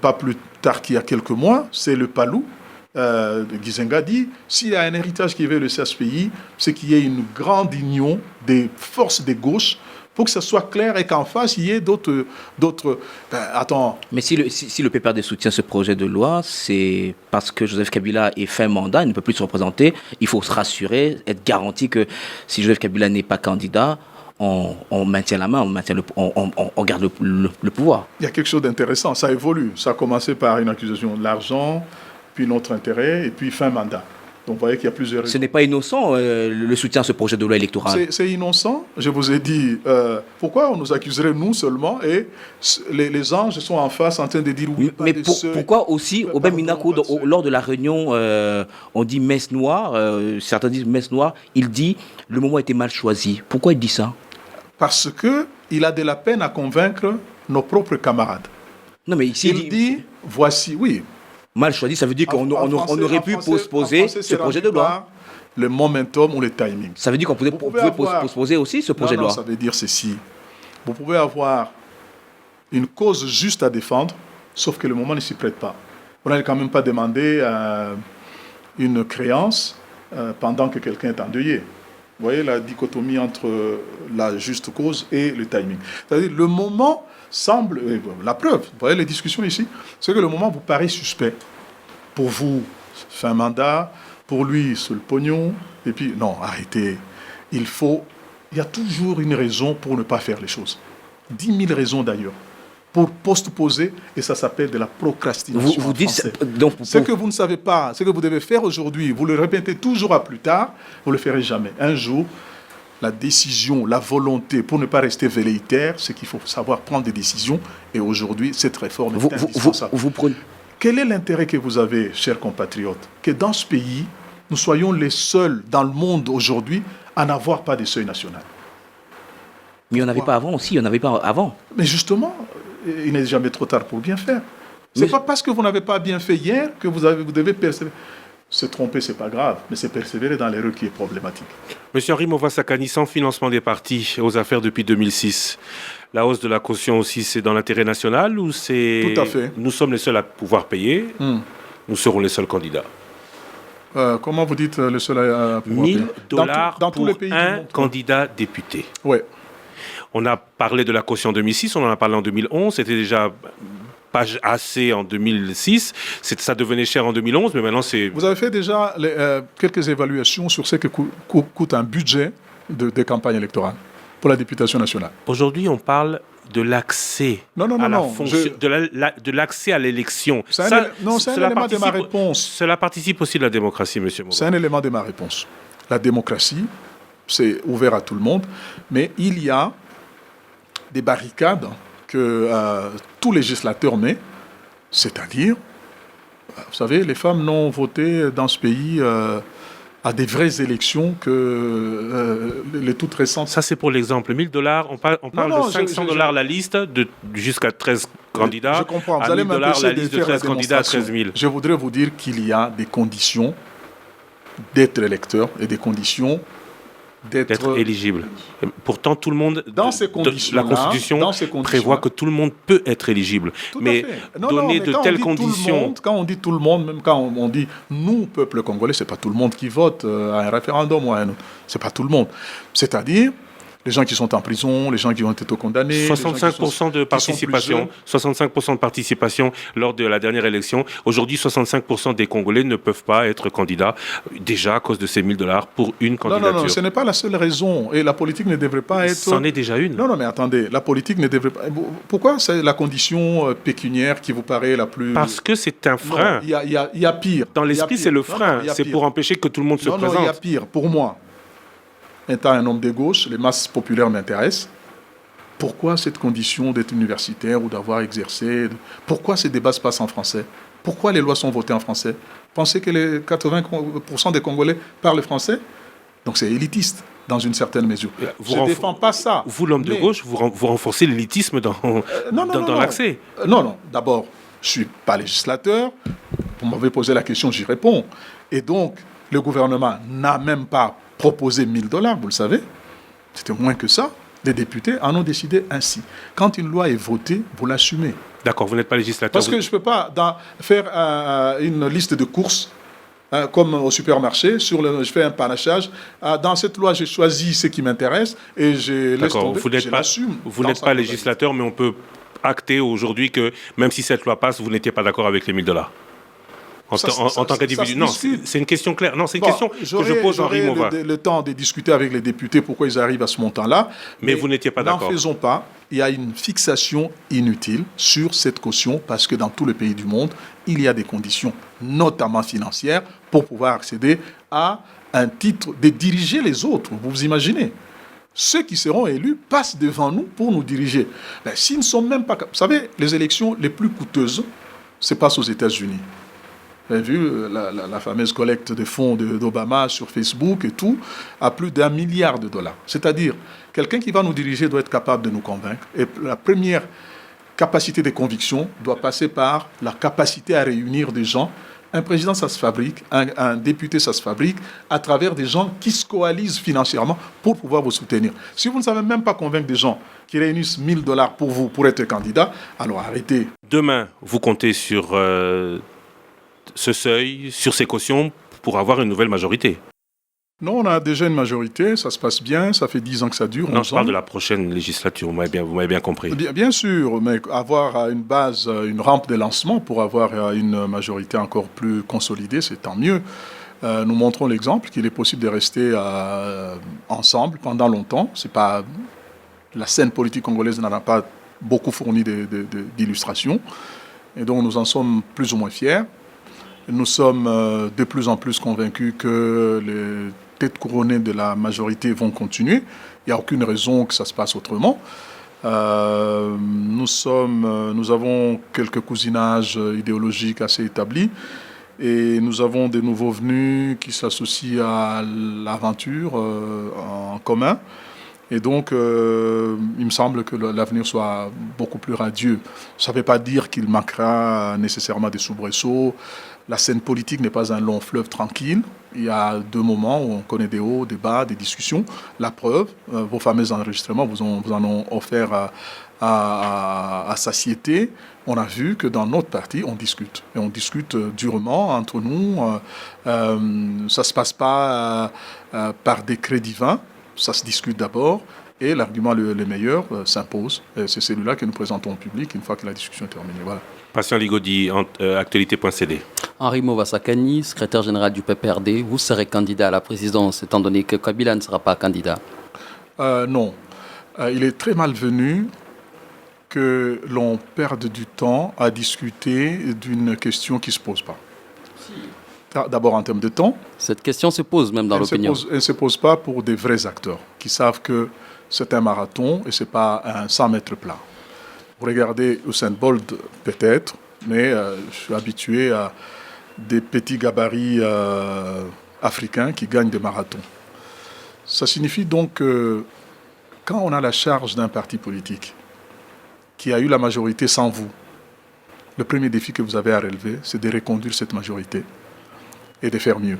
pas plus tard qu'il y a quelques mois, c'est le Palou de Gizenga dit, s'il y a un héritage qui veut laisser à ce pays, c'est qu'il y ait une grande union des forces de gauche pour que ça soit clair et qu'en face, il y ait d'autres... attends... Mais si le PPRD soutient ce projet de loi, c'est parce que Joseph Kabila est fin mandat, il ne peut plus se représenter. Il faut se rassurer, être garanti que si Joseph Kabila n'est pas candidat, on maintient la main, on garde le pouvoir. Il y a quelque chose d'intéressant, ça évolue. Ça a commencé par une accusation de l'argent, puis notre intérêt, et puis fin mandat. Donc vous voyez qu'il y a plusieurs... Ce n'est pas innocent, le soutien à ce projet de loi électoral. C'est innocent. Je vous ai dit, pourquoi on nous accuserait nous seulement, et les anges sont en face en train de dire... Oui, mais pourquoi aussi, au Ben Minako, lors de la réunion, on dit messe noire, certains disent messe noire, il dit le moment était mal choisi. Pourquoi il dit ça? Parce qu'il a de la peine à convaincre nos propres camarades. Non, mais ici, il dit, voici, oui... Mal choisi, ça veut dire qu'on aurait pu postposer ce projet de loi. Le momentum ou le timing. Ça veut dire qu'on pouvait postposer aussi ce projet de loi. Ça veut dire ceci. Vous pouvez avoir une cause juste à défendre, sauf que le moment ne s'y prête pas. Vous n'allez quand même pas demander une créance pendant que quelqu'un est endeuillé. Vous voyez la dichotomie entre la juste cause et le timing. C'est-à-dire le moment semble, la preuve, vous voyez les discussions ici, c'est que le moment vous paraît suspect. Pour vous, fin mandat, pour lui, c'est le pognon, et puis non, arrêtez. Il faut il y a toujours une raison pour ne pas faire les choses. 10 000 raisons d'ailleurs. Pour postposer, et ça s'appelle de la procrastination. Vous en dites français. donc Ce que vous ne savez pas, ce que vous devez faire aujourd'hui, vous le répétez toujours à plus tard, vous ne le ferez jamais. Un jour, la décision, la volonté, pour ne pas rester velléitaire, c'est qu'il faut savoir prendre des décisions. Et aujourd'hui, cette réforme est indispensable. vous prenez. Quel est l'intérêt que vous avez, chers compatriotes, que dans ce pays, nous soyons les seuls dans le monde aujourd'hui à n'avoir pas de seuil national? Mais il n'y en avait pas avant aussi, il n'y en avait pas avant. Mais justement, il n'est jamais trop tard pour bien faire. Ce n'est pas parce que vous n'avez pas bien fait hier que vous devez persévérer. Se tromper, ce n'est pas grave, mais c'est persévérer dans l'erreur qui est problématique. Monsieur Henri Mova-Sakani, sans financement des partis aux affaires depuis 2006, la hausse de la caution aussi, c'est dans l'intérêt national ou c'est... Tout à fait. Nous sommes les seuls à pouvoir payer, nous serons les seuls candidats. Comment vous dites le seul à pouvoir payer? $1,000 dans tous pour les pays du un monde. candidat député. Oui. On a parlé de la caution en 2006, on en a parlé en 2011, c'était déjà pas assez en 2006, ça devenait cher en 2011, mais maintenant c'est... Vous avez fait déjà quelques évaluations sur ce que coûte un budget de campagne électorale pour la députation nationale. Aujourd'hui, on parle de l'accès à la fonction, de l'accès à l'élection. C'est un élément de ma réponse. Cela participe aussi de la démocratie, monsieur Mova. C'est un élément de ma réponse. La démocratie, c'est ouvert à tout le monde, mais il y a des barricades que tout législateur met, c'est-à-dire, vous savez, les femmes n'ont voté dans ce pays à des vraies élections que les toutes récentes. Ça, c'est pour l'exemple. $1,000, on parle de $500 la liste, jusqu'à 13 candidats. Je comprends. Vous à allez $1,000 la liste de 13 candidats à 13 000. Je voudrais vous dire qu'il y a des conditions d'être électeur et des conditions d'être éligible. Pourtant, tout le monde, dans ces conditions-là, la Constitution prévoit que tout le monde peut être éligible. Mais donner de telles conditions... Quand on dit tout le monde, même quand on dit nous, peuple congolais, c'est pas tout le monde qui vote à un référendum ou à un autre. C'est pas tout le monde. C'est-à-dire les gens qui sont en prison, les gens qui ont été condamnés. 65% de participation, 65% de participation lors de la dernière élection. Aujourd'hui, 65% des Congolais ne peuvent pas être candidats, déjà à cause de ces $1,000 pour une candidature. Non, ce n'est pas la seule raison. Et la politique ne devrait pas être... C'en est déjà une. Non, mais attendez, la politique ne devrait pas... Pourquoi c'est la condition pécuniaire qui vous paraît la plus... Parce que c'est un frein. Il y a pire. Dans l'esprit, c'est le frein. C'est pour empêcher que tout le monde se présente. Non, il y a pire. Pour moi, étant un homme de gauche, les masses populaires m'intéressent. Pourquoi cette condition d'être universitaire ou d'avoir exercé? Pourquoi ces débats se passent en français? Pourquoi les lois sont votées en français? Pensez que les 80% des Congolais parlent français? Donc c'est élitiste, dans une certaine mesure. Je ne défends pas ça. Vous, l'homme de gauche, vous renforcez l'élitisme dans l'accès. Non. D'abord, je ne suis pas législateur. Vous m'avez posé la question, j'y réponds. Et donc, le gouvernement n'a même pas proposé $1,000, vous le savez. C'était moins que ça. Les députés en ont décidé ainsi. Quand une loi est votée, vous l'assumez. D'accord, vous n'êtes pas législateur. Parce que je ne peux pas faire une liste de courses, comme au supermarché, je fais un panachage. Dans cette loi, j'ai choisi ce qui m'intéresse et je laisse tomber, je l'assume. Vous n'êtes pas législateur, mais on peut acter aujourd'hui que même si cette loi passe, vous n'étiez pas d'accord avec les $1,000. En tant qu'individu. Non, c'est une question claire. Non, c'est une question que je pose à Henri Mova. Le temps de discuter avec les députés pourquoi ils arrivent à ce montant-là. Mais vous n'étiez pas d'accord. N'en faisons pas. Il y a une fixation inutile sur cette caution parce que dans tous les pays du monde, il y a des conditions, notamment financières, pour pouvoir accéder à un titre de diriger les autres. Vous vous imaginez? Ceux qui seront élus passent devant nous pour nous diriger. S'ils ne sont même pas... Vous savez, les élections les plus coûteuses se passent aux États-Unis. Vous avez vu la fameuse collecte de fonds d'Obama sur Facebook et tout, à plus d'1 milliard $. C'est-à-dire, quelqu'un qui va nous diriger doit être capable de nous convaincre. Et la première capacité de conviction doit passer par la capacité à réunir des gens. Un président, ça se fabrique. Un député, ça se fabrique à travers des gens qui se coalisent financièrement pour pouvoir vous soutenir. Si vous ne savez même pas convaincre des gens qui réunissent $1,000 pour vous, pour être candidat, alors arrêtez. Demain, vous comptez sur... ce seuil, sur ces cautions, pour avoir une nouvelle majorité? Non, on a déjà une majorité, ça se passe bien, ça fait 10 ans que ça dure. Non, je parle de la prochaine législature, vous m'avez bien compris. Bien sûr, mais avoir une base, une rampe de lancement pour avoir une majorité encore plus consolidée, c'est tant mieux. nous montrons l'exemple qu'il est possible de rester ensemble pendant longtemps. C'est pas, la scène politique congolaise n'en a pas beaucoup fourni d'illustrations. Et donc nous en sommes plus ou moins fiers. Nous sommes de plus en plus convaincus que les têtes couronnées de la majorité vont continuer. Il n'y a aucune raison que ça se passe autrement. Nous avons quelques cousinages idéologiques assez établis et nous avons des nouveaux venus qui s'associent à l'aventure en commun. Et donc, il me semble que l'avenir soit beaucoup plus radieux. Ça ne veut pas dire qu'il manquera nécessairement des soubresauts. La scène politique n'est pas un long fleuve tranquille. Il y a 2 moments où on connaît des hauts, des bas, des discussions. La preuve, vos fameux enregistrements vous en ont offert à satiété. On a vu que dans notre parti, on discute. Et on discute durement entre nous. Ça ne se passe pas par décret divin. Ça se discute d'abord. Et l'argument le meilleur s'impose. C'est celui-là que nous présentons au public une fois que la discussion est terminée. Voilà. Patient Ligodi, actualité.cd. Henri Movasakani, secrétaire général du PPRD, vous serez candidat à la présidence étant donné que Kabila ne sera pas candidat? Non. Il est très malvenu que l'on perde du temps à discuter d'une question qui ne se pose pas. D'abord en termes de temps. Cette question se pose même dans l'opinion. Elle ne se pose pas pour des vrais acteurs qui savent que c'est un marathon et ce n'est pas un 100 mètres plat. Vous regardez Usain Bolt peut-être, mais je suis habitué à des petits gabarits africains qui gagnent des marathons. Ça signifie donc que quand on a la charge d'un parti politique qui a eu la majorité sans vous, le premier défi que vous avez à relever, c'est de reconduire cette majorité et de faire mieux.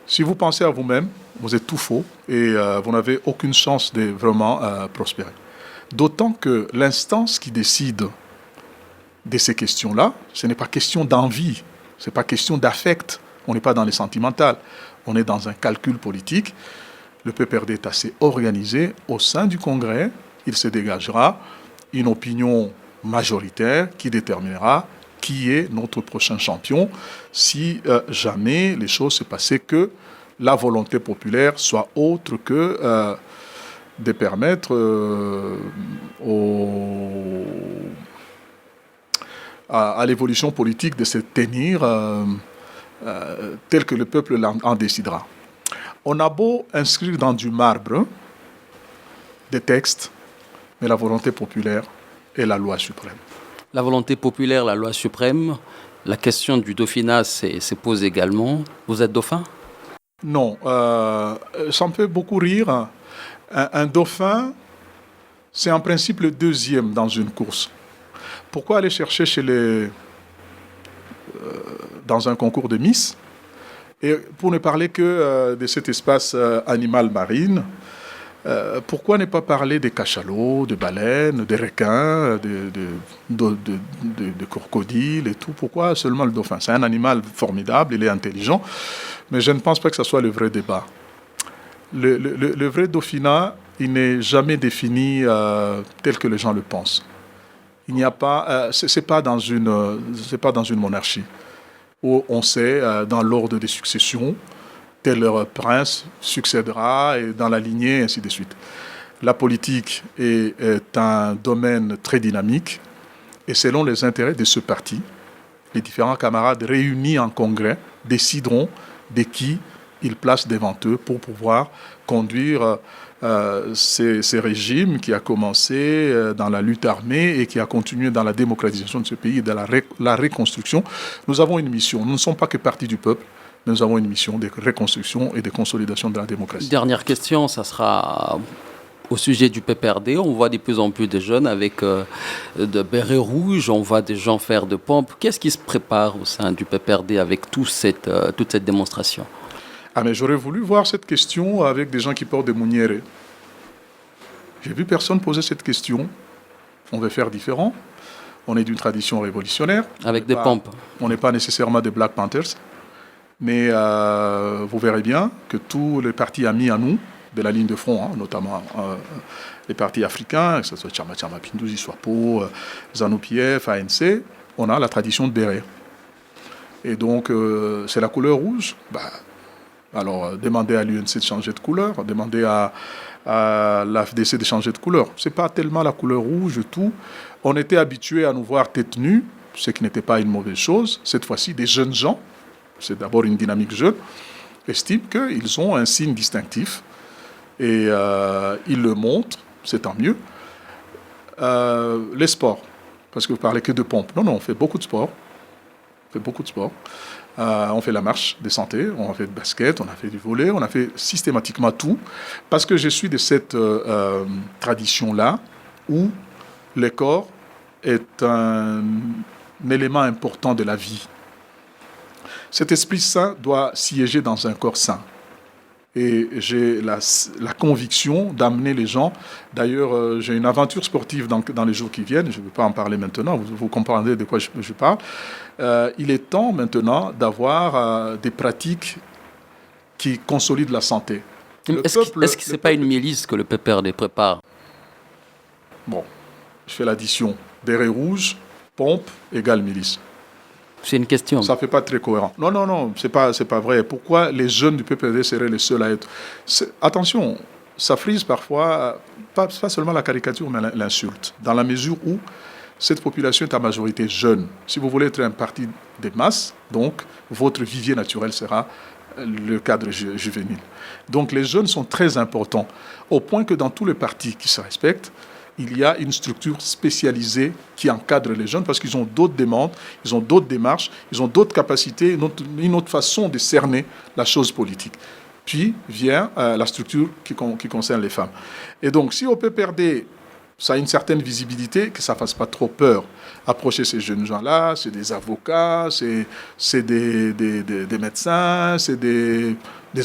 Si vous pensez à vous-même, vous êtes tout faux et vous n'avez aucune chance de vraiment prospérer. D'autant que l'instance qui décide de ces questions-là, ce n'est pas question d'envie, ce n'est pas question d'affect, on n'est pas dans les sentimentales, on est dans un calcul politique. Le PPRD est assez organisé. Au sein du Congrès, il se dégagera une opinion majoritaire qui déterminera qui est notre prochain champion si jamais les choses se passaient que la volonté populaire soit autre que de permettre à l'évolution politique de se tenir tel que le peuple en décidera. On a beau inscrire dans du marbre des textes, mais la volonté populaire est la loi suprême. La volonté populaire, la loi suprême, la question du dauphinat se pose également. Vous êtes dauphin? Non, ça me fait beaucoup rire. Un dauphin, c'est en principe le 2e dans une course. Pourquoi aller chercher dans un concours de Miss? Et pour ne parler que de cet espace animal marine, pourquoi ne pas parler des cachalots, de baleines, des requins, de crocodiles et tout? Pourquoi seulement le dauphin? C'est un animal formidable, il est intelligent, mais je ne pense pas que ce soit le vrai débat. Le vrai dauphinat, il n'est jamais défini tel que les gens le pensent. Il n'y a pas, c'est pas dans une monarchie où on sait dans l'ordre des successions tel prince succédera et dans la lignée, ainsi de suite. La politique est un domaine très dynamique et selon les intérêts de ce parti, les différents camarades réunis en congrès décideront de qui ils placent devant eux pour pouvoir conduire ces régimes qui a commencé dans la lutte armée et qui a continué dans la démocratisation de ce pays et dans la reconstruction. Nous avons une mission. Nous ne sommes pas que parti du peuple. Nous avons une mission de reconstruction et de consolidation de la démocratie. Dernière question, ça sera au sujet du PPRD. On voit de plus en plus de jeunes avec de bérets rouges, on voit des gens faire de pompes. Qu'est-ce qui se prépare au sein du PPRD avec toute cette démonstration? Ah, mais j'aurais voulu voir cette question avec des gens qui portent des mounières. J'ai vu personne poser cette question. On veut faire différent. On est d'une tradition révolutionnaire. Avec des pompes. On n'est pas nécessairement des Black Panthers. Mais vous verrez bien que tous les partis amis à nous, de la ligne de front, notamment les partis africains, que ce soit Chama Chama Pinduzi, SWAPO, ZANU-PF, ANC, on a la tradition de béret. Et donc, c'est la couleur rouge. Alors, demandez à l'UNC de changer de couleur, demandez à l'AFDC de changer de couleur. Ce n'est pas tellement la couleur rouge, tout. On était habitué à nous voir tête nue, ce qui n'était pas une mauvaise chose. Cette fois-ci, des jeunes gens, c'est d'abord une dynamique jeune, estiment qu'ils ont un signe distinctif et ils le montrent, c'est tant mieux. Les sports, parce que vous parlez que de pompe. Non, on fait beaucoup de sport. On fait la marche des santé, on a fait du basket, on a fait du volley, on a fait systématiquement tout, parce que je suis de cette tradition-là où le corps est un élément important de la vie. Cet esprit sain doit siéger dans un corps sain. Et j'ai la conviction d'amener les gens. D'ailleurs, j'ai une aventure sportive dans les jours qui viennent. Je ne vais pas en parler maintenant. Vous comprendrez de quoi je parle. Il est temps maintenant d'avoir des pratiques qui consolident la santé. Est-ce que ce n'est pas une milice que le PPRD prépare? Bon, je fais l'addition. Béret rouge, pompe, égale milice. C'est une question. Ça ne fait pas très cohérent. Non, c'est pas vrai. Pourquoi les jeunes du PPRD seraient les seuls à être... Attention, ça frise parfois, pas seulement la caricature, mais l'insulte. Dans la mesure où cette population est à majorité jeune. Si vous voulez être un parti des masses, donc votre vivier naturel sera le cadre juvénile. Donc les jeunes sont très importants, au point que dans tous les partis qui se respectent, il y a une structure spécialisée qui encadre les jeunes parce qu'ils ont d'autres demandes, ils ont d'autres démarches, ils ont d'autres capacités, une autre façon de cerner la chose politique. Puis vient la structure qui concerne les femmes. Et donc, si au PPRD, ça a une certaine visibilité, que ça ne fasse pas trop peur. Approcher ces jeunes gens-là, c'est des avocats, c'est des médecins, c'est des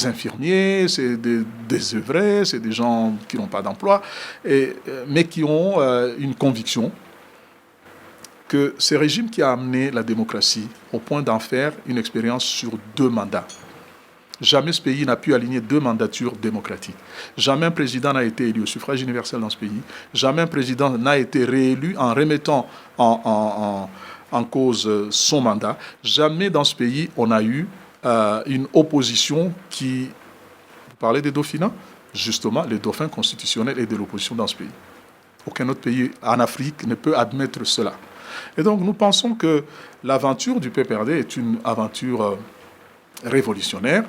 infirmiers, c'est des œuvrés, c'est des gens qui n'ont pas d'emploi, mais qui ont une conviction que ce régime qui a amené la démocratie au point d'en faire une expérience sur 2 mandats. Jamais ce pays n'a pu aligner 2 mandatures démocratiques. Jamais un président n'a été élu au suffrage universel dans ce pays. Jamais un président n'a été réélu en remettant en cause son mandat. Jamais dans ce pays on a eu une opposition qui... Vous parlez des dauphinats? Justement, les dauphins constitutionnels et de l'opposition dans ce pays. Aucun autre pays en Afrique ne peut admettre cela. Et donc nous pensons que l'aventure du PPRD est une aventure... révolutionnaire.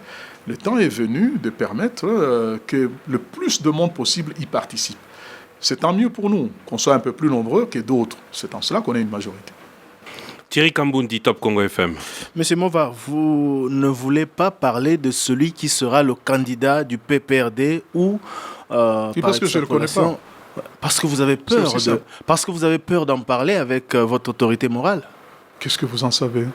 Le temps est venu de permettre que le plus de monde possible y participe. C'est tant mieux pour nous, qu'on soit un peu plus nombreux que d'autres. C'est en cela qu'on est une majorité. Thierry Kambundi, Top Congo FM. Monsieur Mova, vous ne voulez pas parler de celui qui sera le candidat du PPRD ou... parce que je ne le connais pas. Parce que vous avez peur parce que vous avez peur d'en parler avec votre autorité morale. Qu'est-ce que vous en savez?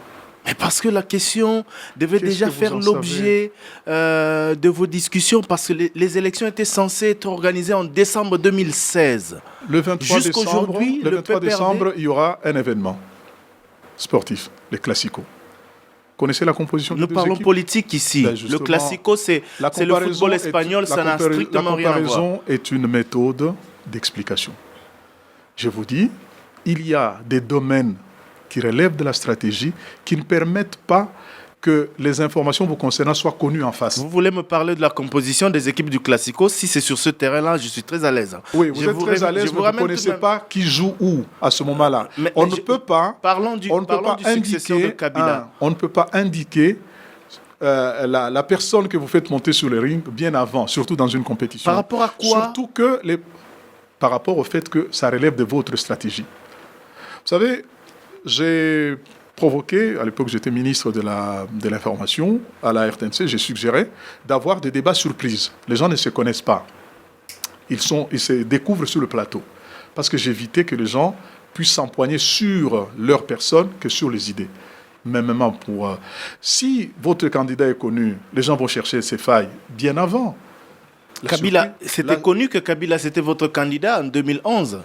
Mais parce que la question devait déjà faire l'objet de vos discussions, parce que les élections étaient censées être organisées en décembre 2016. Le 23 décembre, il y aura un événement sportif, les Classicos. Vous connaissez la composition des deux équipes? Nous parlons politique ici. Le Classico, c'est le football espagnol, ça n'a strictement rien à voir. La comparaison est une méthode d'explication. Je vous dis, il y a des domaines qui relèvent de la stratégie, qui ne permettent pas que les informations vous concernant soient connues en face. Vous voulez me parler de la composition des équipes du Classico? Si c'est sur ce terrain-là, je suis très à l'aise. Oui, vous êtes très à l'aise, mais vous ne connaissez pas qui joue où à ce moment-là. On ne peut pas indiquer la personne que vous faites monter sur le ring bien avant, surtout dans une compétition. Par rapport à quoi? Par rapport au fait que ça relève de votre stratégie. Vous savez, j'ai provoqué, à l'époque j'étais ministre de l'Information, à la RTNC, j'ai suggéré d'avoir des débats surprises. Les gens ne se connaissent pas. Ils se découvrent sur le plateau. Parce que j'évitais que les gens puissent s'empoigner sur leur personne que sur les idées. Même pour... si votre candidat est connu, les gens vont chercher ses failles bien avant. Kabila, c'était connu que Kabila c'était votre candidat en 2011.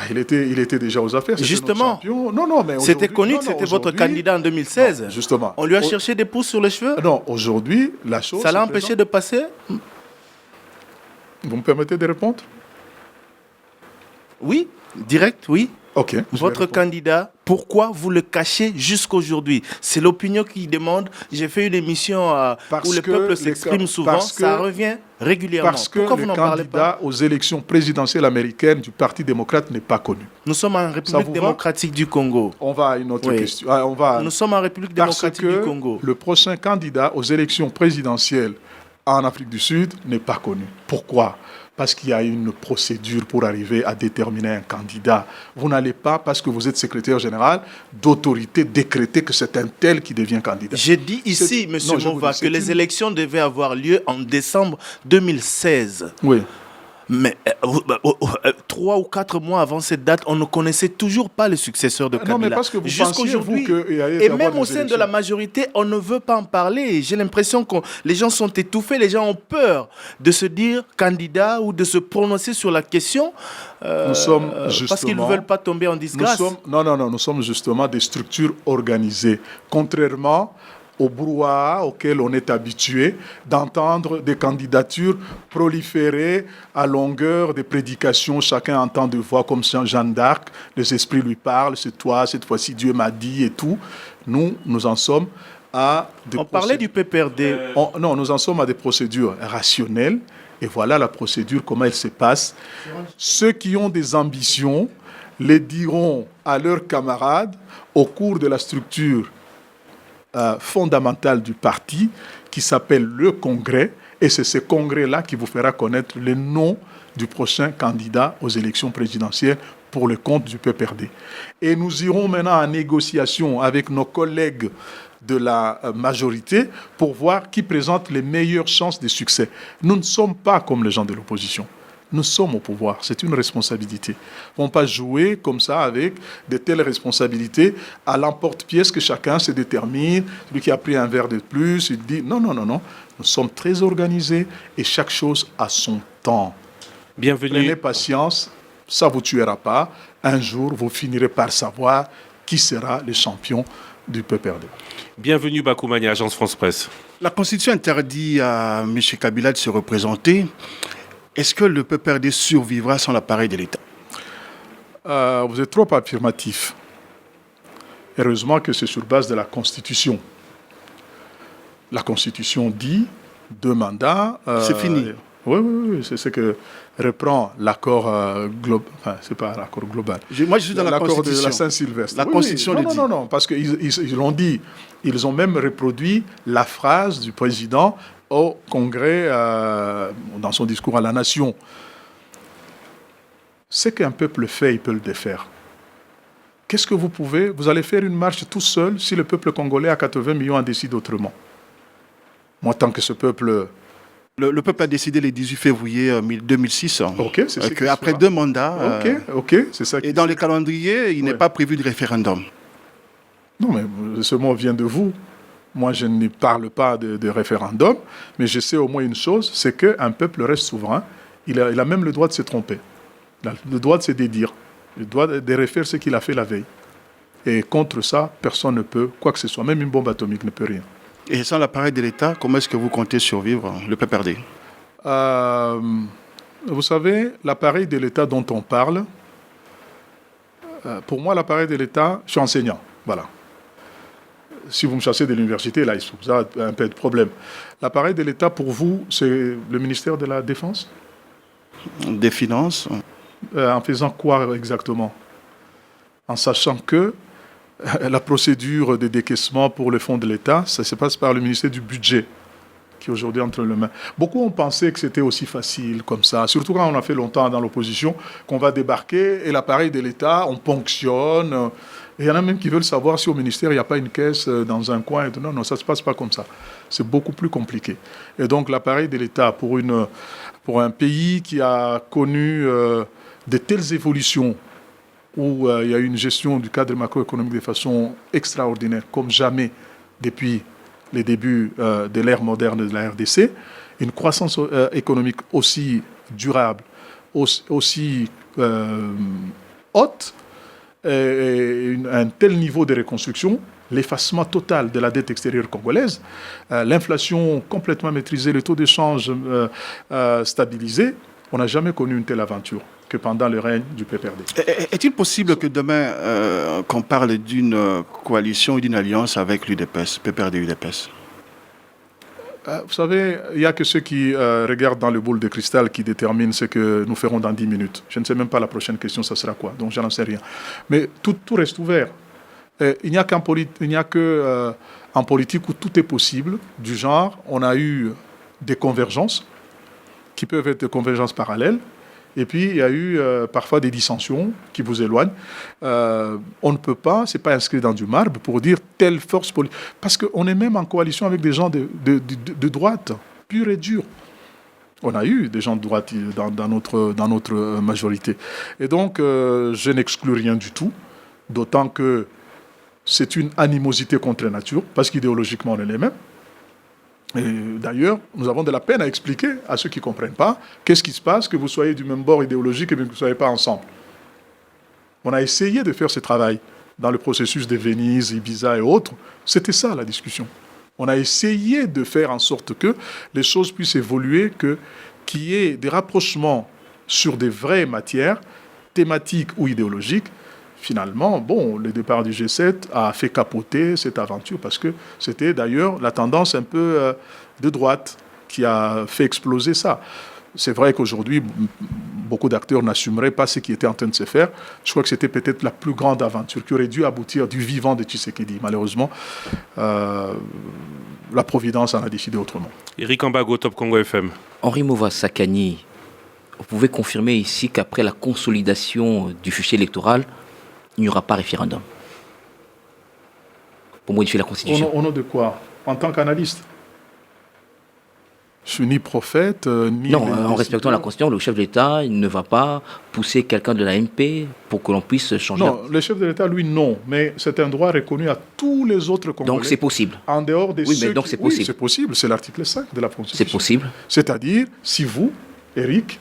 Il était déjà aux affaires. Justement. Non, mais c'était connu que c'était votre candidat en 2016. Non, justement. On lui a cherché des pouces sur les cheveux. Non, aujourd'hui, la chose... Ça l'a empêché de passer. Vous me permettez de répondre? Oui, direct, oui. Ok. je vais Votre répondre. candidat, pourquoi vous le cachez jusqu'aujourd'hui? C'est l'opinion qui demande. J'ai fait une émission Parce où le que peuple les s'exprime ca- souvent. parce que- Ça revient régulièrement. Parce que Pourquoi le vous n'en parlez pas? candidat aux élections présidentielles américaines du Parti démocrate n'est pas connu. Nous sommes en vous République va démocratique du Congo. On va à une autre Oui. question. On va Nous sommes en République parce démocratique que du Congo. le prochain candidat aux élections présidentielles en Afrique du Sud n'est pas connu. Pourquoi? Parce qu'il y a une procédure pour arriver à déterminer un candidat. Vous n'allez pas, parce que vous êtes secrétaire général, d'autorité décréter que c'est un tel qui devient candidat. J'ai dit ici, C'est- M. non, je vous Mova, dis, que c'est les une- élections devaient avoir lieu en décembre 2016. Oui. Mais 3 ou 4 mois avant cette date, on ne connaissait toujours pas le successeur de Kabila. Non, mais parce que vous pensiez, vous, Jusqu'aujourd'hui. qu'il allait y Et avoir même des au sein de élections. la majorité, on ne veut pas en parler. J'ai l'impression que les gens sont étouffés, les gens ont peur de se dire candidat ou de se prononcer sur la question Nous sommes parce qu'ils ne justement- veulent pas tomber en disgrâce. Nous sommes justement des structures organisées. Contrairement au brouhaha auquel on est habitué d'entendre des candidatures proliférer à longueur des prédications, chacun entend de voix comme Jeanne d'Arc, les esprits lui parlent, c'est toi, cette fois-ci Dieu m'a dit et tout. Nous en sommes à des On parlait du PPRD. Non, nous en sommes à des procédures rationnelles. Et voilà la procédure, comment elle se passe. Ceux qui ont des ambitions les diront à leurs camarades au cours de la structure fondamentale du parti qui s'appelle le Congrès. Et c'est ce congrès-là qui vous fera connaître le nom du prochain candidat aux élections présidentielles pour le compte du PPRD. Et nous irons maintenant en négociation avec nos collègues de la majorité pour voir qui présente les meilleures chances de succès. Nous ne sommes pas comme les gens de l'opposition. Nous sommes au pouvoir, c'est une responsabilité. On ne va pas jouer comme ça avec de telles responsabilités à l'emporte-pièce que chacun se détermine. Celui qui a pris un verre de plus, il dit non. Nous sommes très organisés et chaque chose a son temps. Prenez Bienvenue. patience, ça ne vous tuera pas. Un jour, vous finirez par savoir qui sera le champion du PPRD. Bienvenue Bakoumani, Agence France Presse. La Constitution interdit à M. Kabila de se représenter. Est-ce que le PPRD survivra sans l'appareil de l'État? Vous êtes trop affirmatif. Heureusement que c'est sur base de la Constitution. La Constitution dit 2 mandats. C'est fini. Oui, c'est ce que reprend l'accord global. Enfin, c'est pas l'accord global. Moi, je suis dans la L'accord de Constitution. la Saint-Sylvestre. La Constitution le dit. Non, parce qu'ils l'ont dit. Ils ont même reproduit la phrase du président au Congrès, dans son discours à la nation. Ce qu'un peuple fait, il peut le défaire. Qu'est-ce que vous pouvez? Vous allez faire une marche tout seul si le peuple congolais à 80 millions en décide autrement. Moi, tant que ce peuple... Le peuple a décidé le 18 février 2006 Ok, c'est ce qui qu'après sera. 2 mandats, Ok, c'est ça. et dans le calendrier, il n'est Ouais. pas prévu de référendum. Non, mais ce mot vient de vous. Moi, je ne parle pas de référendum, mais je sais au moins une chose, c'est qu'un peuple reste souverain. Il a même le droit de se tromper. Il a le droit de se dédire. Le droit de refaire ce qu'il a fait la veille. Et contre ça, personne ne peut, quoi que ce soit, même une bombe atomique ne peut rien. Et sans l'appareil de l'État, comment est-ce que vous comptez survivre, le PPRD? Vous savez, l'appareil de l'État dont on parle, pour moi, l'appareil de l'État, je suis enseignant. Voilà. Si vous me chassez de l'université, là, il y a un peu de problème. L'appareil de l'État, pour vous, c'est le ministère de la Défense? Des finances? En faisant quoi exactement? En sachant que la procédure de décaissement pour le fonds de l'État, ça se passe par le ministère du Budget, qui est aujourd'hui entre les mains. Beaucoup ont pensé que c'était aussi facile comme ça, surtout quand on a fait longtemps dans l'opposition, qu'on va débarquer et l'appareil de l'État, on ponctionne. Et il y en a même qui veulent savoir si au ministère, il n'y a pas une caisse dans un coin. Non, ça ne se passe pas comme ça. C'est beaucoup plus compliqué. Et donc l'appareil de l'État, pour un pays qui a connu de telles évolutions, où il y a eu une gestion du cadre macroéconomique de façon extraordinaire, comme jamais depuis les débuts de l'ère moderne de la RDC, une croissance économique aussi durable, aussi haute, et un tel niveau de reconstruction, l'effacement total de la dette extérieure congolaise, l'inflation complètement maîtrisée, le taux d'échange stabilisé, on n'a jamais connu une telle aventure. que pendant le règne du PPRD. Est-il possible que demain, qu'on parle d'une coalition ou d'une alliance avec l'UDPS, PPRD-UDPS? Vous savez, il n'y a que ceux qui regardent dans le boule de cristal qui déterminent ce que nous ferons dans 10 minutes. Je ne sais même pas la prochaine question, ça sera quoi. Donc, je n'en sais rien. Mais tout reste ouvert. Il n'y a que en politique où tout est possible. Du genre, on a eu des convergences qui peuvent être des convergences parallèles. Et puis, il y a eu parfois des dissensions qui vous éloignent. On ne peut pas, ce n'est pas inscrit dans du marbre pour dire telle force politique. Parce qu'on est même en coalition avec des gens de droite, pure et dure. On a eu des gens de droite dans notre majorité. Et donc, je n'exclus rien du tout, d'autant que c'est une animosité contre la nature, parce qu'idéologiquement, on est les mêmes. Et d'ailleurs, nous avons de la peine à expliquer à ceux qui ne comprennent pas qu'est-ce qui se passe, que vous soyez du même bord idéologique et que vous ne soyez pas ensemble. On a essayé de faire ce travail dans le processus de Venise, Ibiza et autres. C'était ça la discussion. On a essayé de faire en sorte que les choses puissent évoluer, qu'il y ait des rapprochements sur des vraies matières, thématiques ou idéologiques. Finalement, le départ du G7 a fait capoter cette aventure parce que c'était d'ailleurs la tendance un peu de droite qui a fait exploser ça. C'est vrai qu'aujourd'hui, beaucoup d'acteurs n'assumeraient pas ce qui était en train de se faire. Je crois que c'était peut-être la plus grande aventure qui aurait dû aboutir du vivant de Tshisekedi. Malheureusement, la Providence en a décidé autrement. Eric Ambago, Top Congo FM. Henri Mova-Sakani, vous pouvez confirmer ici qu'après la consolidation du fichier électoral, il n'y aura pas référendum pour modifier la Constitution? Au nom de quoi? En tant qu'analyste? Je suis ni prophète, ni... Non, en respectant la Constitution, le chef de l'État il ne va pas pousser quelqu'un de la MP pour que l'on puisse changer. Non, le chef de l'État, lui, non. Mais c'est un droit reconnu à tous les autres Congolais. Donc c'est possible. En dehors des Oui, mais donc c'est possible. Oui, c'est possible. C'est l'article 5 de la Constitution. C'est possible. C'est-à-dire, si vous, Eric,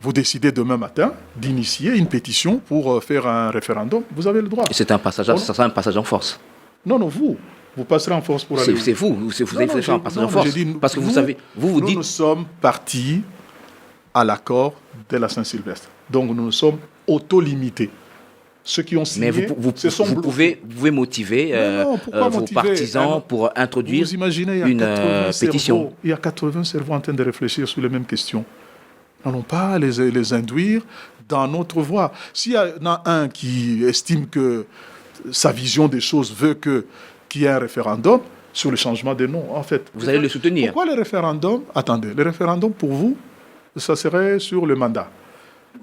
vous décidez demain matin d'initier une pétition pour faire un référendum, vous avez le droit. Et c'est un passage, ça sera un passage en force. Non, vous passerez en force pour aller. C'est vous allez faire un passage en force. Parce que vous savez, vous dites. Nous sommes partis à l'accord de la Saint-Sylvestre. Donc nous nous sommes auto-limités. Ceux qui ont signé, mais vous pouvez motiver vos partisans pour introduire une pétition. Il y a 80 cerveaux en train de réfléchir sur les mêmes questions. N'allons pas les induire dans notre voie. S'il y en a un qui estime que sa vision des choses veut qu'il y ait un réféendum sur le changement des noms, en fait... Vous allez le soutenir. Pourquoi le référendum? Attendez, le référendum, pour vous, ça serait sur le mandat.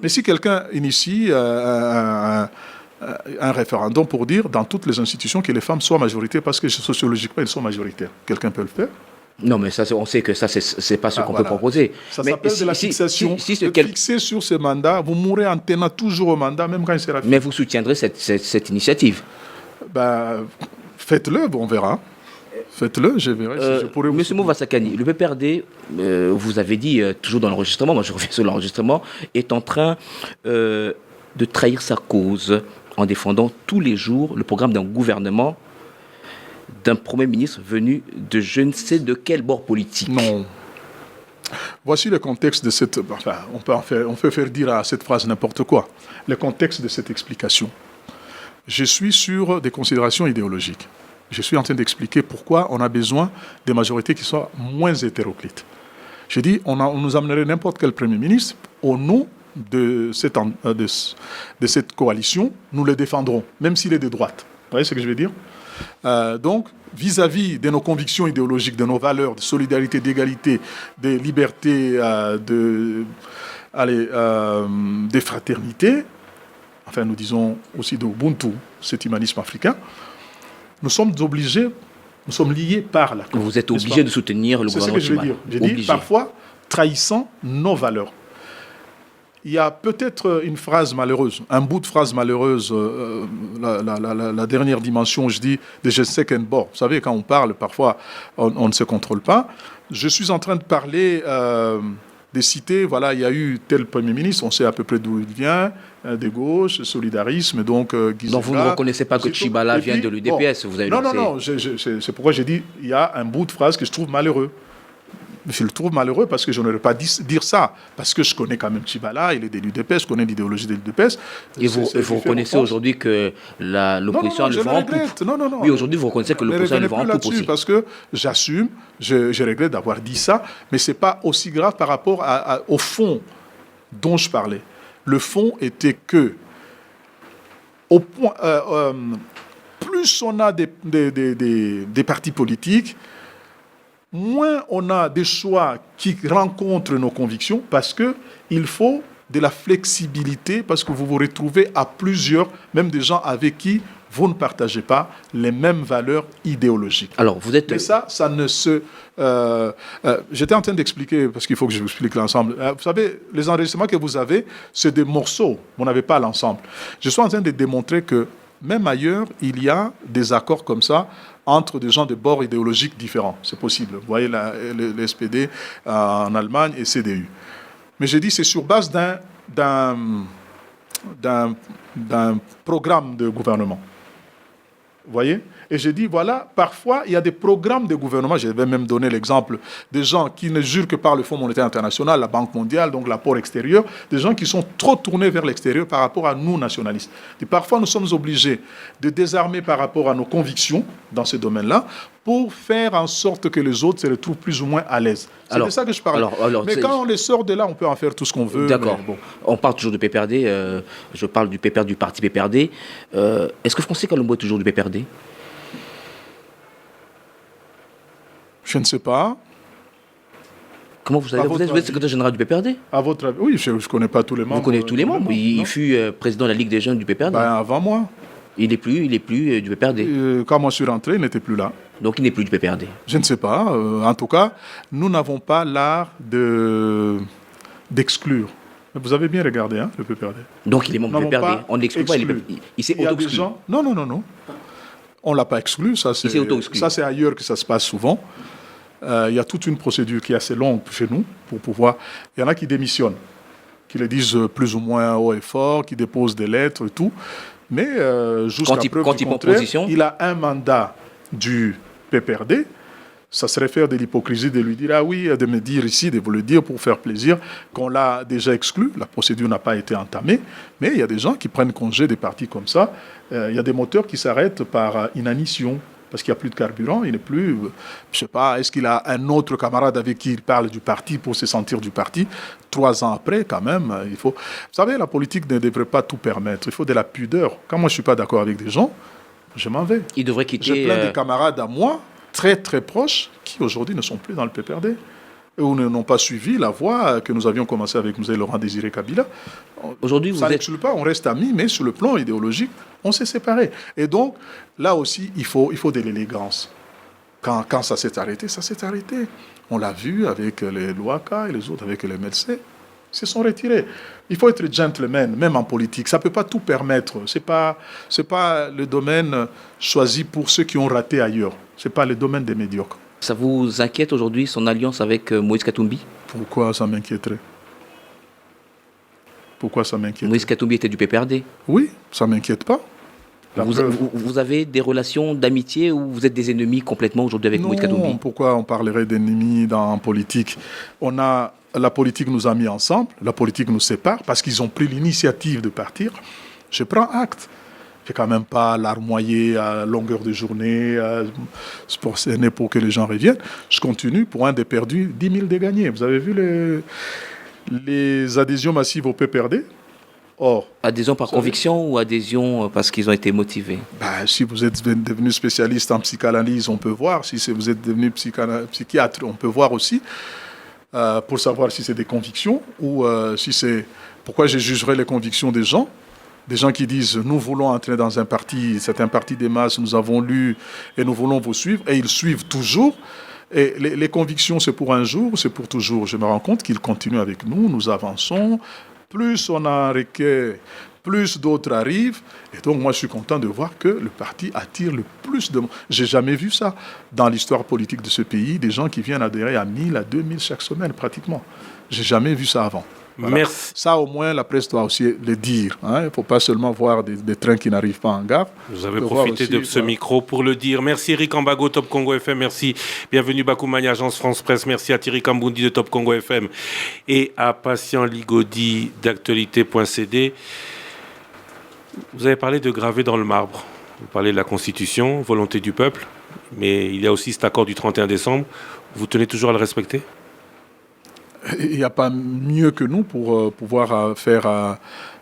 Mais si quelqu'un initie un référendum pour dire dans toutes les institutions que les femmes soient majoritaires, parce que sociologiquement, elles sont majoritaires, quelqu'un peut le faire? Non, mais ça, on sait que ça, c'est pas ce qu'on peut proposer. Ça mais s'appelle de la fixation. Fixer sur ce mandat, vous mourrez en tenant toujours au mandat, même quand il sera fixé. Mais vous soutiendrez cette initiative? Faites-le, on verra. Faites-le, je verrai si je pourrais vous... Monsieur Mova-Sakani, le PPRD, vous avez dit, toujours dans l'enregistrement, moi je reviens sur l'enregistrement, est en train de trahir sa cause en défendant tous les jours le programme d'un gouvernement d'un Premier ministre venu de je ne sais de quel bord politique. Non. Voici le contexte de cette... Enfin, on peut faire dire à cette phrase n'importe quoi. Le contexte de cette explication. Je suis sur des considérations idéologiques. Je suis en train d'expliquer pourquoi on a besoin des majorités qui soient moins hétéroclites. Je dis, on nous amènerait n'importe quel Premier ministre, au nom de cette coalition, nous le défendrons, même s'il est de droite. Vous voyez ce que je veux dire? Donc, vis-à-vis de nos convictions idéologiques, de nos valeurs de solidarité, d'égalité, de liberté, de fraternité, enfin nous disons aussi d'Ubuntu, cet humanisme africain, nous sommes obligés, nous sommes liés par la cause. Vous êtes obligé de soutenir le gouvernement. C'est ce que je veux dire. J'ai dit parfois trahissant nos valeurs. Il y a peut-être une phrase malheureuse, un bout de phrase malheureuse, la dernière dimension, je dis, de je sais qu'un bord. Vous savez, quand on parle, parfois, on ne se contrôle pas. Je suis en train de parler des cités, voilà, il y a eu tel Premier ministre, on sait à peu près d'où il vient, de gauche, solidarisme, donc Gizela. Donc vous ne reconnaissez pas que Tchibala vient de l'UDPS, vous avez Non, c'est pourquoi j'ai dit, il y a un bout de phrase que je trouve malheureux. je le trouve malheureux parce que je n'aurais pas dire ça. Parce que je connais quand même Tchibala, il est de l'UDPS, je connais l'idéologie de l'UDPS. Et vous reconnaissez aujourd'hui que l'opposition a le vent en poupe? Non. Oui, aujourd'hui, vous reconnaissez que l'opposition a le vent en poupe aussi. Parce que j'assume, je regrette d'avoir dit ça, mais ce n'est pas aussi grave par rapport au fond dont je parlais. Le fond était que, au point, plus on a des partis politiques, moins on a des choix qui rencontrent nos convictions, parce qu'il faut de la flexibilité, parce que vous vous retrouvez à plusieurs, même des gens avec qui vous ne partagez pas les mêmes valeurs idéologiques. Alors, vous êtes... Mais ça ne se... j'étais en train d'expliquer, parce qu'il faut que je vous explique l'ensemble. Vous savez, les enregistrements que vous avez, c'est des morceaux. Vous n'avez pas l'ensemble. Je suis en train de démontrer que même ailleurs, il y a des accords comme ça entre des gens de bords idéologiques différents. C'est possible. Vous voyez le SPD en Allemagne et CDU. Mais j'ai dit c'est sur base d'un programme de gouvernement. Vous voyez? Et j'ai dit, voilà, parfois, il y a des programmes de gouvernement. Je vais même donner l'exemple des gens qui ne jurent que par le Fonds monétaire international, la Banque mondiale, donc l'apport extérieur, des gens qui sont trop tournés vers l'extérieur par rapport à nous, nationalistes. Et parfois, nous sommes obligés de désarmer par rapport à nos convictions dans ce domaine-là pour faire en sorte que les autres se retrouvent plus ou moins à l'aise. C'est de ça que je parle. Mais quand on les sort de là, on peut en faire tout ce qu'on veut. D'accord. Bon. On parle toujours de PPRD. Je parle du PPR, du parti PPRD. Est-ce que Francis Kalombo est toujours du PPRD? Je ne sais pas. Comment vous savez? Vous êtes secrétaire général du PPRD? À votre avis? Oui, je ne connais pas tous les membres. Vous connaissez tous les membres? Il fut président de la Ligue des jeunes du PPRD. Ben, avant moi. Il n'est plus du PPRD. Quand moi je suis rentré, il n'était plus là. Donc il n'est plus du PPRD. Je ne sais pas. En tout cas, nous n'avons pas l'art d'exclure. Vous avez bien regardé, hein, le PPRD. Donc il est membre du PPRD. On n'exclut pas. Il s'est auto-exclu. Non. On ne l'a pas exclu. Ça, c'est ailleurs que ça se passe souvent. Il y a toute une procédure qui est assez longue chez nous pour pouvoir... Il y en a qui démissionnent, qui le disent plus ou moins haut et fort, qui déposent des lettres et tout. Mais jusqu'à preuve du contraire, il a un mandat du PPRD. Ça serait faire de l'hypocrisie de lui dire, ah oui, de me dire ici, de vous le dire pour faire plaisir, qu'on l'a déjà exclu. La procédure n'a pas été entamée. Mais il y a des gens qui prennent congé des partis comme ça. Il y a des moteurs qui s'arrêtent par inanition. Parce qu'il n'y a plus de carburant, il n'est plus... je ne sais pas, est-ce qu'il a un autre camarade avec qui il parle du parti pour se sentir du parti? 3 ans après, quand même, il faut... Vous savez, la politique ne devrait pas tout permettre. Il faut de la pudeur. Quand moi, je ne suis pas d'accord avec des gens, je m'en vais. Il devrait quitter... J'ai plein de camarades à moi, très, très proches, qui aujourd'hui ne sont plus dans le PPRD. Ou n'ont pas suivi la voie que nous avions commencé avec M. Laurent Désiré Kabila. Aujourd'hui, vous n'exclut pas, on reste amis, mais sur le plan idéologique, on s'est séparés. Et donc, là aussi, il faut de l'élégance. Quand ça s'est arrêté, ça s'est arrêté. On l'a vu avec les Louaka et les autres, avec les Melcé. Ils se sont retirés. Il faut être gentleman, même en politique. Ça ne peut pas tout permettre. Ce n'est pas le domaine choisi pour ceux qui ont raté ailleurs. Ce n'est pas le domaine des médiocres. Ça vous inquiète aujourd'hui, son alliance avec Moïse Katumbi? Pourquoi ça m'inquiéterait? Pourquoi ça m'inquiète? Moïse Katumbi était du PPRD. Oui, ça ne m'inquiète pas. Vous avez des relations d'amitié ou vous êtes des ennemis complètement aujourd'hui avec Moïse Katumbi? Non, pourquoi on parlerait d'ennemis en politique? La politique nous a mis ensemble, la politique nous sépare parce qu'ils ont pris l'initiative de partir. Je prends acte. Je ne vais quand même pas larmoyer à longueur de journée, pour que les gens reviennent. Je continue, pour un des perdus, 10 000 des gagnés. Vous avez vu les adhésions massives au PPRD? Adhésion par conviction ou adhésion parce qu'ils ont été motivés? Si vous êtes devenu spécialiste en psychanalyse, on peut voir. Si vous êtes devenu psychiatre, on peut voir aussi. Pour savoir si c'est des convictions ou si c'est... Pourquoi je jugerais les convictions des gens? Des gens qui disent, nous voulons entrer dans un parti, c'est un parti des masses, nous avons lu et nous voulons vous suivre. Et ils suivent toujours. Et les convictions, c'est pour un jour, c'est pour toujours. Je me rends compte qu'ils continuent avec nous, nous avançons. Plus on en requiert, plus d'autres arrivent. Et donc, moi, je suis content de voir que le parti attire le plus de monde. Je n'ai jamais vu ça dans l'histoire politique de ce pays, des gens qui viennent adhérer à 1000, à 2000 chaque semaine, pratiquement. Je n'ai jamais vu ça avant. Voilà. Merci. Ça, au moins, la presse doit aussi le dire. Hein. Il ne faut pas seulement voir des trains qui n'arrivent pas en gare. Vous avez faut voir profité aussi, de ce voilà. micro pour le dire. Merci Eric Ambago, Top Congo FM. Merci. Bienvenue Bakoumani, Agence France Presse. Merci à Thierry Kamboundi de Top Congo FM et à Patient Ligodi d'actualité.cd. Vous avez parlé de graver dans le marbre. Vous parlez de la Constitution, volonté du peuple, mais il y a aussi cet accord du 31 décembre. Vous tenez toujours à le respecter ? Il n'y a pas mieux que nous pour pouvoir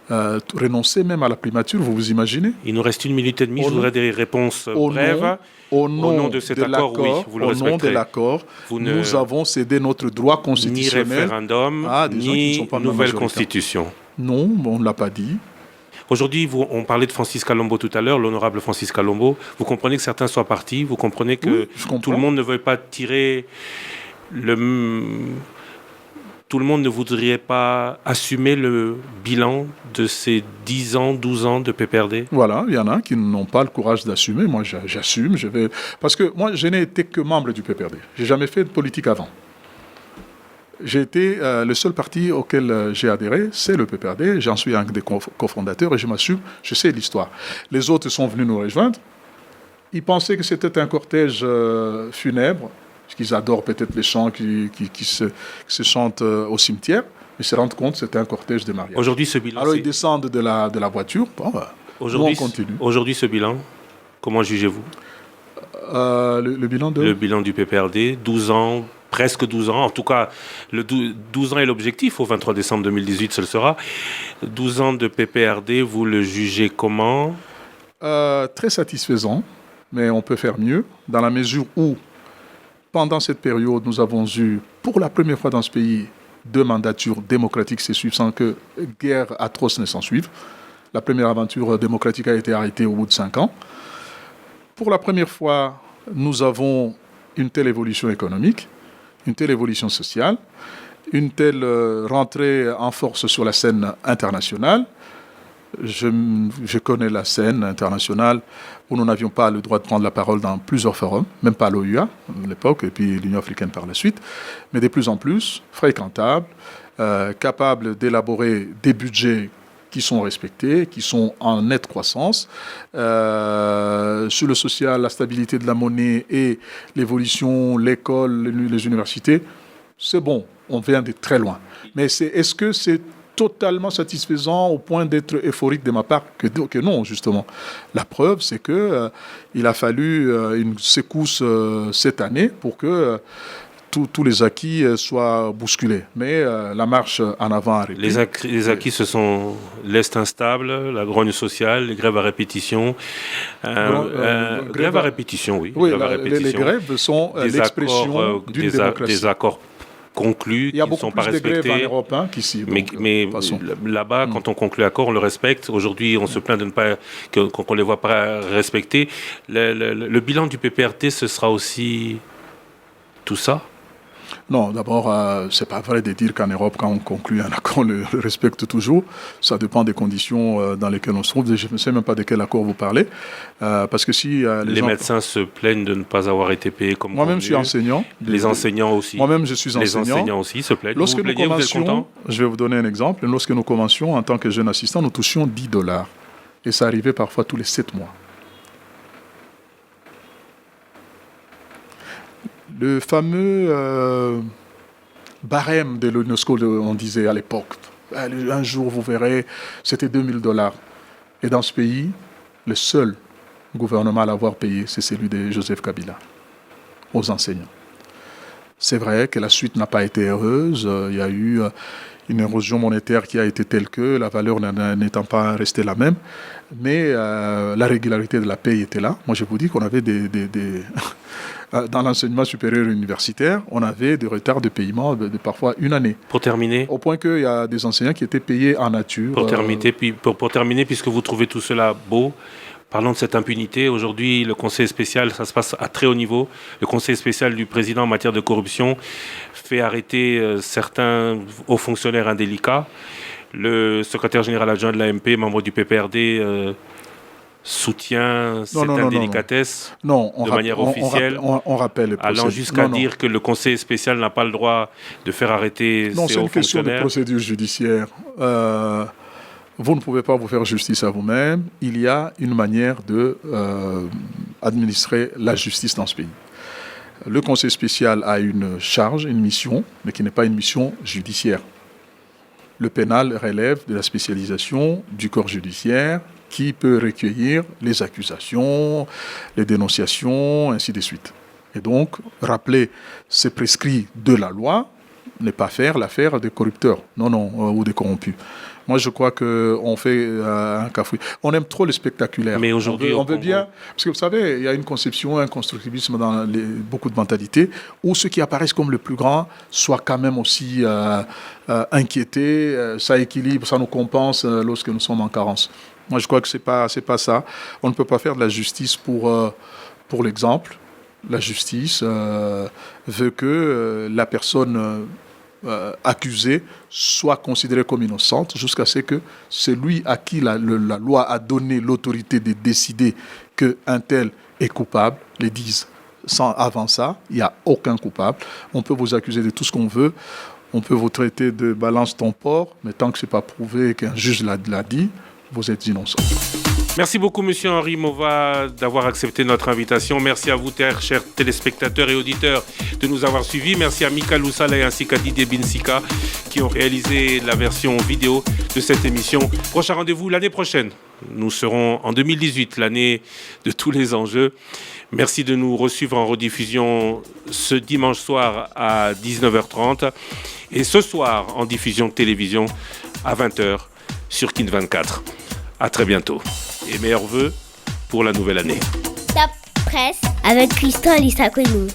renoncer même à la primature, vous vous imaginez? Il nous reste 1 minute et demie. Je voudrais des réponses brèves. Au nom de cet accord, oui, vous le au nom de respecterez. l'accord, nous avons cédé notre droit Ni constitutionnel référendum, à des gens qui ne ni sont pas nouvelle majoritaires. constitution. Non, on ne l'a pas dit. Aujourd'hui, on parlait de Francis Kalombo tout à l'heure, l'honorable Francis Kalombo. Vous comprenez que certains soient partis, vous comprenez que Oui, je comprends. tout le monde ne veut pas tirer tout le monde ne voudrait pas assumer le bilan de ces 10 ans, 12 ans de PPRD. Voilà, il y en a qui n'ont pas le courage d'assumer. Moi, j'assume. Parce que moi, je n'ai été que membre du PPRD. Je n'ai jamais fait de politique avant. J'ai été le seul parti auquel j'ai adhéré, c'est le PPRD. J'en suis un des cofondateurs et je m'assume. Je sais l'histoire. Les autres sont venus nous rejoindre. Ils pensaient que c'était un cortège funèbre, parce qu'ils adorent peut-être les chants qui se chantent au cimetière. Mais se rendent compte que c'était un cortège de mariage. Aujourd'hui, ce bilan. Alors ils descendent de la voiture. Bon, aujourd'hui, on continue. Aujourd'hui, ce bilan, comment jugez-vous le bilan de... Le bilan du PPRD, 12 ans, presque 12 ans. En tout cas, 12 ans est l'objectif. Au 23 décembre 2018, ce le sera. 12 ans de PPRD, vous le jugez comment ? Très satisfaisant, mais on peut faire mieux, dans la mesure où, pendant cette période, nous avons eu, pour la première fois dans ce pays, 2 mandatures démocratiques se suivent sans que guerre atroce ne s'en suive. La première aventure démocratique a été arrêtée au bout de 5 ans. Pour la première fois, nous avons une telle évolution économique, une telle évolution sociale, une telle rentrée en force sur la scène internationale. Je connais la scène internationale où nous n'avions pas le droit de prendre la parole dans plusieurs forums, même pas l'OUA à l'époque, et puis l'Union africaine par la suite, mais de plus en plus fréquentables, capables d'élaborer des budgets qui sont respectés, qui sont en nette croissance. Sur le social, la stabilité de la monnaie et l'évolution, l'école, les universités, c'est bon, on vient de très loin. Mais est-ce que c'est totalement satisfaisant au point d'être euphorique de ma part que non, justement. La preuve, c'est qu'il a fallu une secousse cette année pour que tous les acquis soient bousculés. Mais la marche en avant a arrêté. Les acquis, ce sont l'Est instable, la grogne sociale, les grèves à répétition. Grèves à répétition, oui. Oui, grèves à répétition. les grèves sont l'expression d'une démocratie. Des accords conclus qui ne sont pas respectés. Il y a beaucoup plus de grèves en Europe qu'ici. Mais là-bas, quand on conclut accord, on le respecte. Aujourd'hui, on se plaint de ne pas qu'on ne les voit pas respecter. Le bilan du PPRD, ce sera aussi tout ça? Non, d'abord, c'est pas vrai de dire qu'en Europe, quand on conclut un accord, on le respecte toujours. Ça dépend des conditions dans lesquelles on se trouve. Je ne sais même pas de quel accord vous parlez. Parce que si les médecins se plaignent de ne pas avoir été payés comme moi-même, je suis enseignant. Les enseignants aussi. Moi-même, je suis enseignant. Les enseignants aussi se plaignent. Lorsque vous êtes content? Je vais vous donner un exemple. Lorsque nous commencions en tant que jeune assistant, nous touchions $10. Et ça arrivait parfois tous les 7 mois. Le fameux barème de l'UNESCO, on disait à l'époque, un jour vous verrez, c'était $2000. Et dans ce pays, le seul gouvernement à l'avoir payé, c'est celui de Joseph Kabila, aux enseignants. C'est vrai que la suite n'a pas été heureuse, il y a eu une érosion monétaire qui a été telle que la valeur n'étant pas restée la même, mais la régularité de la paye était là. Moi, je vous dis qu'on avait dans l'enseignement supérieur universitaire, on avait des retards de paiement de parfois 1 année. Pour terminer. Au point qu'il y a des enseignants qui étaient payés en nature. Pour terminer, puisque vous trouvez tout cela beau, parlons de cette impunité. Aujourd'hui, le conseil spécial, ça se passe à très haut niveau. Le conseil spécial du président en matière de corruption fait arrêter certains hauts fonctionnaires indélicats. Le secrétaire général adjoint de l'AMP, membre du PPRD, soutient cette non, indélicatesse Non, de manière officielle, on rappelle les allant jusqu'à dire que le conseil spécial n'a pas le droit de faire arrêter Non, ces c'est hauts une question de fonctionnaires. procédure judiciaire. Vous ne pouvez pas vous faire justice à vous-même. Il y a une manière de administrer la justice dans ce pays. Le conseil spécial a une charge, une mission, mais qui n'est pas une mission judiciaire. Le pénal relève de la spécialisation du corps judiciaire qui peut recueillir les accusations, les dénonciations, ainsi de suite. Et donc, rappeler ces prescrits de la loi, n'est pas faire l'affaire des corrupteurs, ou des corrompus. Moi, je crois qu'on fait un cafouille. On aime trop le spectaculaire. Mais aujourd'hui, on veut bien... Parce que vous savez, il y a une conception, un constructivisme dans beaucoup de mentalités, où ceux qui apparaissent comme le plus grand soient quand même aussi inquiétés. Ça équilibre, ça nous compense lorsque nous sommes en carence. Moi, je crois que c'est pas ça. On ne peut pas faire de la justice pour l'exemple. La justice veut que la personne accusée soit considérée comme innocente jusqu'à ce que celui à qui la loi a donné l'autorité de décider qu'un tel est coupable le dise. Avant ça, il n'y a aucun coupable. On peut vous accuser de tout ce qu'on veut. On peut vous traiter de balance ton port, mais tant que ce n'est pas prouvé qu'un juge l'a dit, vous êtes innocent. Merci beaucoup, Monsieur Henri Mova, d'avoir accepté notre invitation. Merci à vous, chers téléspectateurs et auditeurs, de nous avoir suivis. Merci à Mika Loussala ainsi qu'à Didier Binsika qui ont réalisé la version vidéo de cette émission. Prochain rendez-vous l'année prochaine. Nous serons en 2018, l'année de tous les enjeux. Merci de nous recevoir en rediffusion ce dimanche soir à 19h30 et ce soir en diffusion de télévision à 20h sur Kin 24. À très bientôt. Et meilleurs vœux pour la nouvelle année. Top Presse avec Christophe Lissakonou.